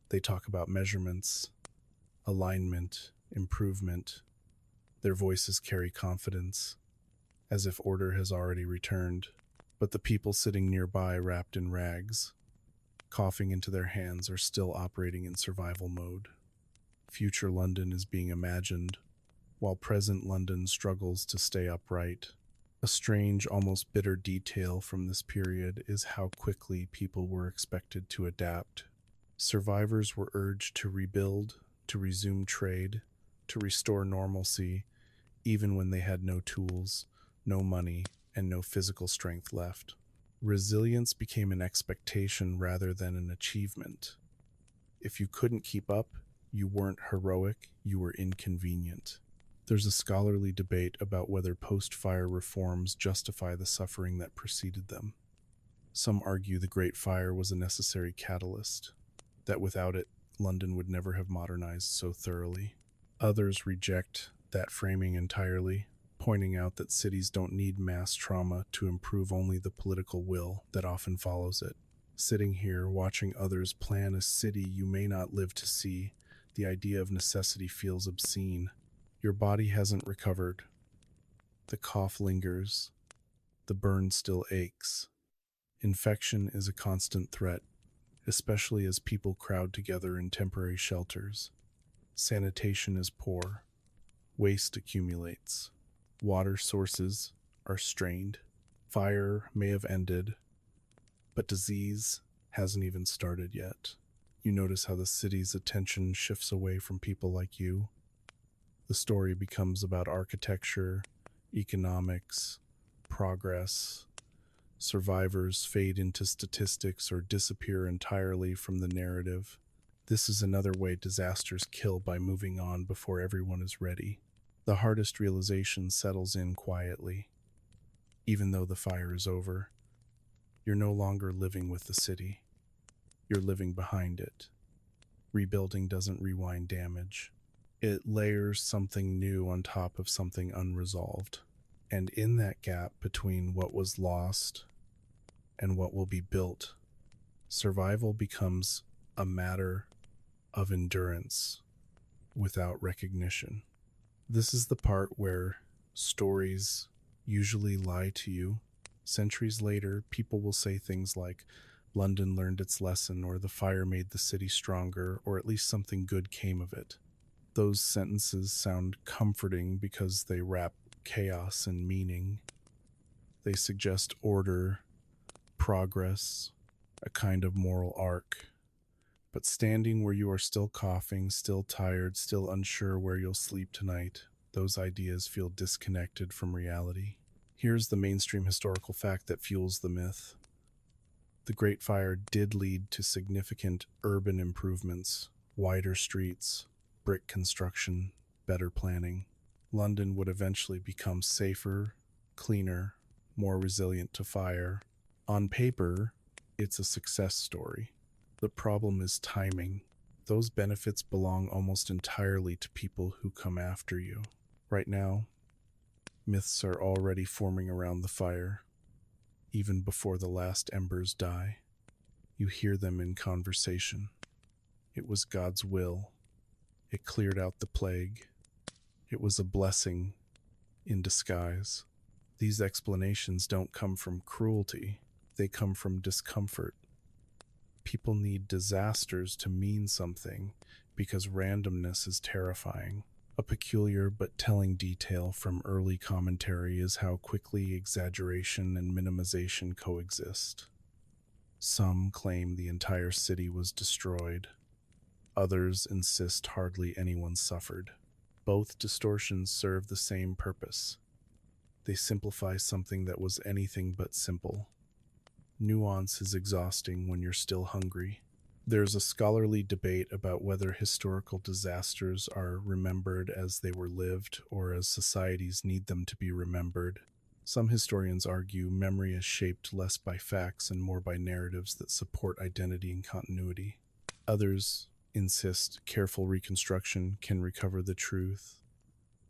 They talk about measurements, alignment, improvement. Their voices carry confidence, as if order has already returned. But the people sitting nearby, wrapped in rags, coughing into their hands, are still operating in survival mode. Future London is being imagined, while present London struggles to stay upright. A strange, almost bitter detail from this period is how quickly people were expected to adapt. Survivors were urged to rebuild, to resume trade, to restore normalcy, even when they had no tools, no money, and no physical strength left. Resilience became an expectation rather than an achievement. If you couldn't keep up, you weren't heroic, you were inconvenient. There's a scholarly debate about whether post-fire reforms justify the suffering that preceded them. Some argue the Great Fire was a necessary catalyst, that without it, London would never have modernized so thoroughly. Others reject that framing entirely, pointing out that cities don't need mass trauma to improve, only the political will that often follows it. Sitting here, watching others plan a city you may not live to see, the idea of necessity feels obscene. Your body hasn't recovered. The cough lingers. The burn still aches. Infection is a constant threat, especially as people crowd together in temporary shelters. Sanitation is poor. Waste accumulates. Water sources are strained. Fire may have ended, but disease hasn't even started yet. You notice how the city's attention shifts away from people like you. The story becomes about architecture, economics, progress. Survivors fade into statistics or disappear entirely from the narrative. This is another way disasters kill, by moving on before everyone is ready. The hardest realization settles in quietly. Even though the fire is over, you're no longer living with the city. You're living behind it. Rebuilding doesn't rewind damage. It layers something new on top of something unresolved. And in that gap between what was lost and what will be built, survival becomes a matter of endurance without recognition. This is the part where stories usually lie to you. Centuries later, people will say things like, London learned its lesson, or the fire made the city stronger, or at least something good came of it. Those sentences sound comforting because they wrap chaos in meaning. They suggest order, progress, a kind of moral arc. But standing where you are still coughing, still tired, still unsure where you'll sleep tonight, those ideas feel disconnected from reality. Here's the mainstream historical fact that fuels the myth. The Great Fire did lead to significant urban improvements, wider streets, brick construction, better planning. London would eventually become safer, cleaner, more resilient to fire. On paper, it's a success story. The problem is timing. Those benefits belong almost entirely to people who come after you. Right now, myths are already forming around the fire, even before the last embers die. You hear them in conversation. It was God's will. It cleared out the plague. It was a blessing in disguise. These explanations don't come from cruelty. They come from discomfort. People need disasters to mean something because randomness is terrifying. A peculiar but telling detail from early commentary is how quickly exaggeration and minimization coexist. Some claim the entire city was destroyed. Others insist hardly anyone suffered. Both distortions serve the same purpose. They simplify something that was anything but simple. Nuance is exhausting when you're still hungry. There's a scholarly debate about whether historical disasters are remembered as they were lived or as societies need them to be remembered. Some historians argue memory is shaped less by facts and more by narratives that support identity and continuity. Others insist careful reconstruction can recover the truth.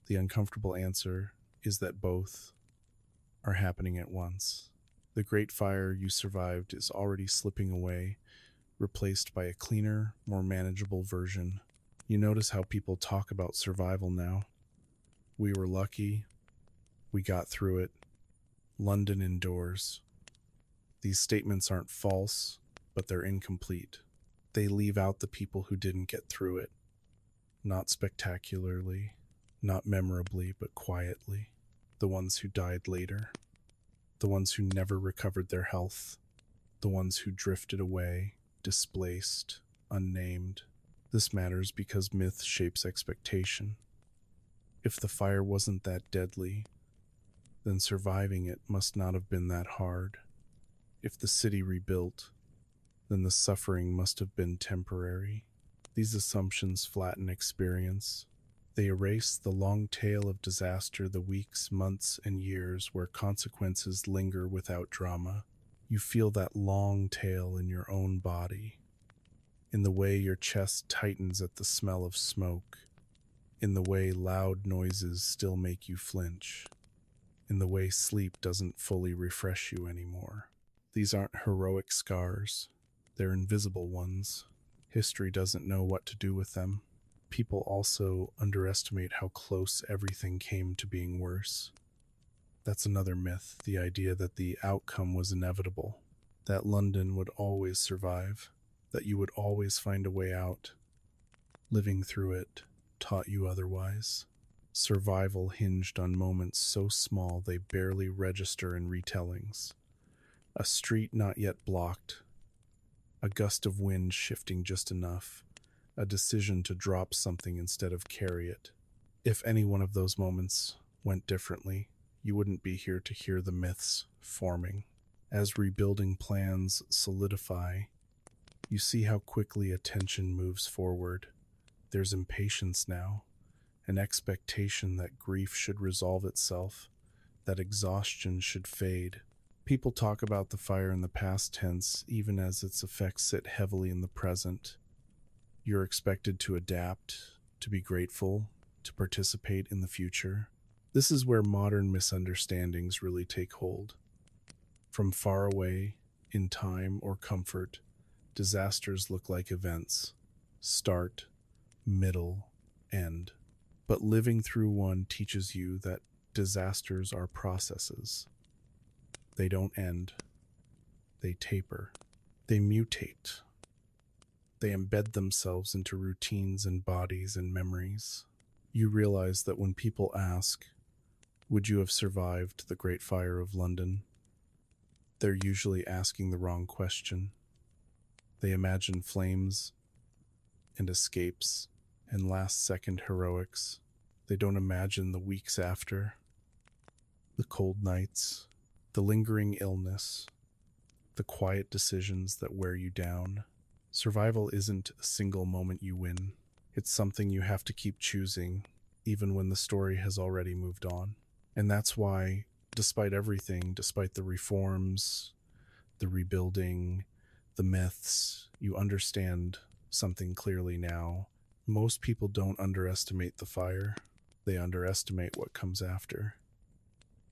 The uncomfortable answer is that both are happening at once. The Great Fire you survived is already slipping away, replaced by a cleaner, more manageable version. You notice how people talk about survival now. We were lucky. We got through it. London endures. These statements aren't false, but they're incomplete. They leave out the people who didn't get through it. Not spectacularly, not memorably, but quietly. The ones who died later. The ones who never recovered their health. The ones who drifted away, displaced, unnamed. This matters because myth shapes expectation. If the fire wasn't that deadly, then surviving it must not have been that hard. If the city rebuilt, then the suffering must have been temporary. These assumptions flatten experience. They erase the long tail of disaster, the weeks, months, and years where consequences linger without drama. You feel that long tail in your own body, in the way your chest tightens at the smell of smoke, in the way loud noises still make you flinch, in the way sleep doesn't fully refresh you anymore. These aren't heroic scars. They're invisible ones. History doesn't know what to do with them. People also underestimate how close everything came to being worse. That's another myth, the idea that the outcome was inevitable, that London would always survive, that you would always find a way out. Living through it taught you otherwise. Survival hinged on moments so small they barely register in retellings. A street not yet blocked, a gust of wind shifting just enough, a decision to drop something instead of carry it. If any one of those moments went differently, you wouldn't be here to hear the myths forming. As rebuilding plans solidify, you see how quickly attention moves forward. There's impatience now, an expectation that grief should resolve itself, that exhaustion should fade. People talk about the fire in the past tense, even as its effects sit heavily in the present. You're expected to adapt, to be grateful, to participate in the future. This is where modern misunderstandings really take hold. From far away, in time or comfort, disasters look like events. Start, middle, end. But living through one teaches you that disasters are processes. They don't end. They taper. They mutate. They embed themselves into routines and bodies and memories. You realize that when people ask, "Would you have survived the Great Fire of London?" they're usually asking the wrong question. They imagine flames and escapes and last-second heroics. They don't imagine the weeks after, the cold nights, the lingering illness, the quiet decisions that wear you down. Survival isn't a single moment you win. It's something you have to keep choosing, even when the story has already moved on. And that's why, despite everything, despite the reforms, the rebuilding, the myths, you understand something clearly now. Most people don't underestimate the fire. They underestimate what comes after.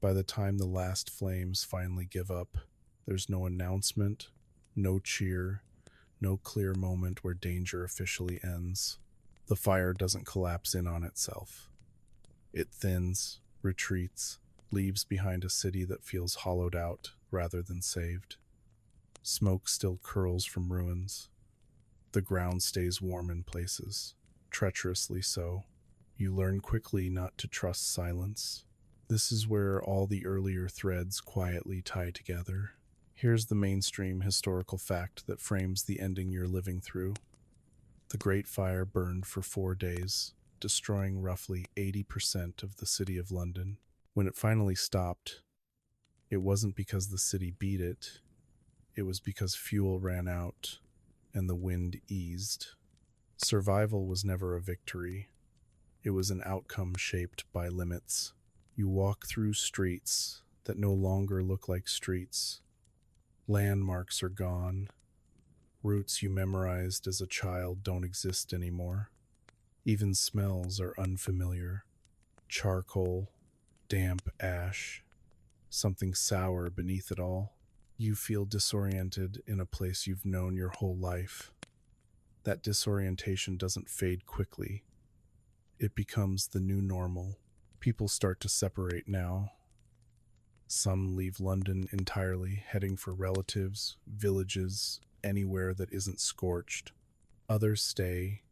By the time the last flames finally give up, there's no announcement, no cheer, no clear moment where danger officially ends. The fire doesn't collapse in on itself. It thins, retreats, leaves behind a city that feels hollowed out rather than saved. Smoke still curls from ruins. The ground stays warm in places, treacherously so. You learn quickly not to trust silence. This is where all the earlier threads quietly tie together. Here's the mainstream historical fact that frames the ending you're living through. The Great Fire burned for 4 days, destroying roughly 80% of the city of London. When it finally stopped, it wasn't because the city beat it. It was because fuel ran out and the wind eased. Survival was never a victory. It was an outcome shaped by limits. You walk through streets that no longer look like streets. Landmarks are gone. Routes you memorized as a child don't exist anymore. Even smells are unfamiliar. Charcoal, damp ash, something sour beneath it all. You feel disoriented in a place you've known your whole life. That disorientation doesn't fade quickly. It becomes the new normal. People start to separate now. Some leave London entirely, heading for relatives, villages, anywhere that isn't scorched. Others stay,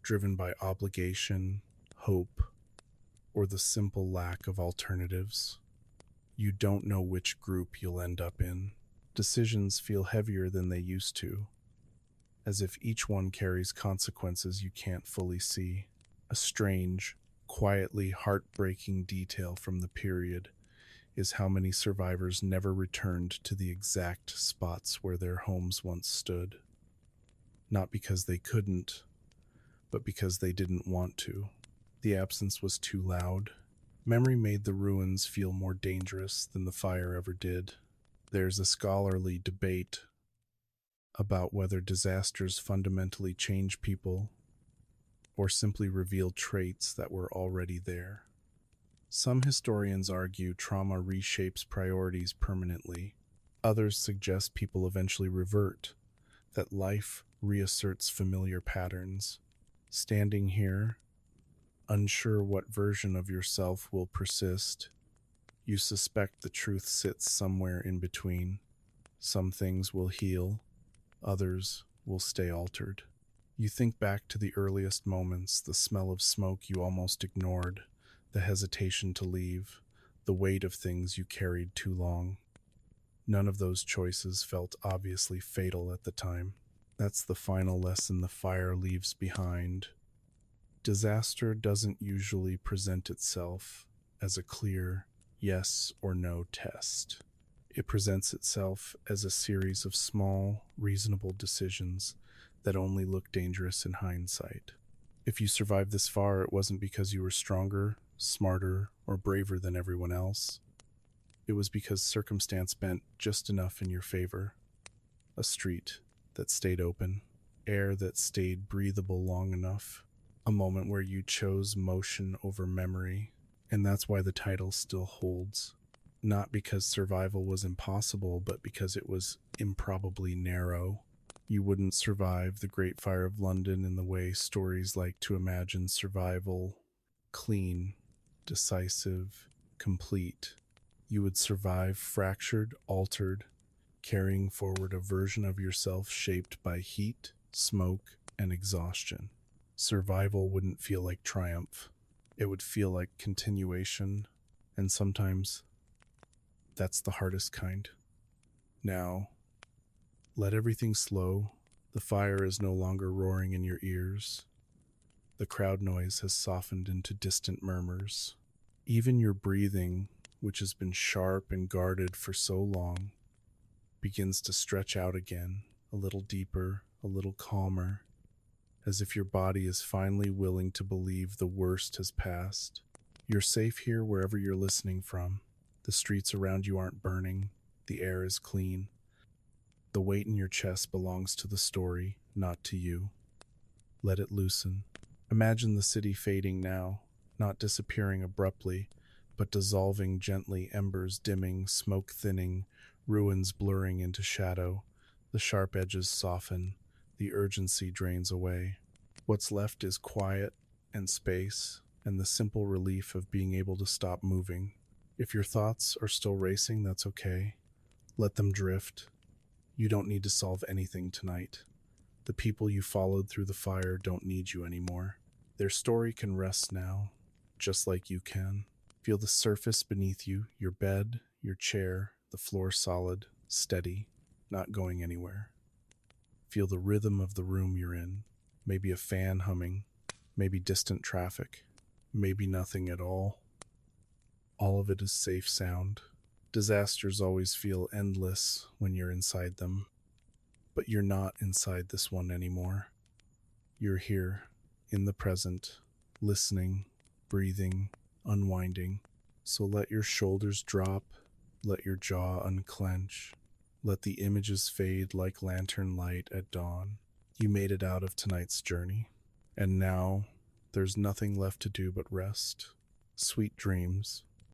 driven by obligation, hope, or the simple lack of alternatives. You don't know which group you'll end up in. Decisions feel heavier than they used to, as if each one carries consequences you can't fully see. A strange, quietly heartbreaking detail from the period is how many survivors never returned to the exact spots where their homes once stood. Not because they couldn't, but because they didn't want to. The absence was too loud. Memory made the ruins feel more dangerous than the fire ever did. There's a scholarly debate about whether disasters fundamentally change people or simply reveal traits that were already there. Some historians argue trauma reshapes priorities permanently. Others suggest people eventually revert, that life reasserts familiar patterns. Standing here, unsure what version of yourself will persist, you suspect the truth sits somewhere in between. Some things will heal, others will stay altered. You think back to the earliest moments, the smell of smoke you almost ignored, the hesitation to leave, the weight of things you carried too long. None of those choices felt obviously fatal at the time. That's the final lesson the fire leaves behind. Disaster doesn't usually present itself as a clear yes or no test. It presents itself as a series of small, reasonable decisions that only look dangerous in hindsight. If you survived this far, it wasn't because you were stronger, smarter, or braver than everyone else. It was because circumstance bent just enough in your favor. A street that stayed open, air that stayed breathable long enough, a moment where you chose motion over memory, and that's why the title still holds. Not because survival was impossible, but because it was improbably narrow. You wouldn't survive the Great Fire of London in the way stories like to imagine survival: clean, decisive, complete. You would survive fractured, altered, carrying forward a version of yourself shaped by heat, smoke, and exhaustion. Survival wouldn't feel like triumph. It would feel like continuation, and sometimes that's the hardest kind. Now, let everything slow. The fire is no longer roaring in your ears. The crowd noise has softened into distant murmurs. Even your breathing, which has been sharp and guarded for so long, begins to stretch out again, a little deeper, a little calmer, as if your body is finally willing to believe the worst has passed. You're safe here wherever you're listening from. The streets around you aren't burning. The air is clean. The weight in your chest belongs to the story, not to you. Let it loosen. Imagine the city fading now, not disappearing abruptly, but dissolving gently, embers dimming, smoke thinning, ruins blurring into shadow. The sharp edges soften, the urgency drains away. What's left is quiet and space, and the simple relief of being able to stop moving. If your thoughts are still racing, that's okay. Let them drift. You don't need to solve anything tonight. The people you followed through the fire don't need you anymore. Their story can rest now, just like you can. Feel the surface beneath you, your bed, your chair, the floor solid, steady, not going anywhere. Feel the rhythm of the room you're in, maybe a fan humming, maybe distant traffic, maybe nothing at all. All of it is safe sound. Disasters always feel endless when you're inside them, but you're not inside this one anymore. You're here, in the present, listening, breathing, unwinding. So let your shoulders drop, let your jaw unclench, let the images fade like lantern light at dawn. You made it out of tonight's journey, and now there's nothing left to do but rest. Sweet dreams.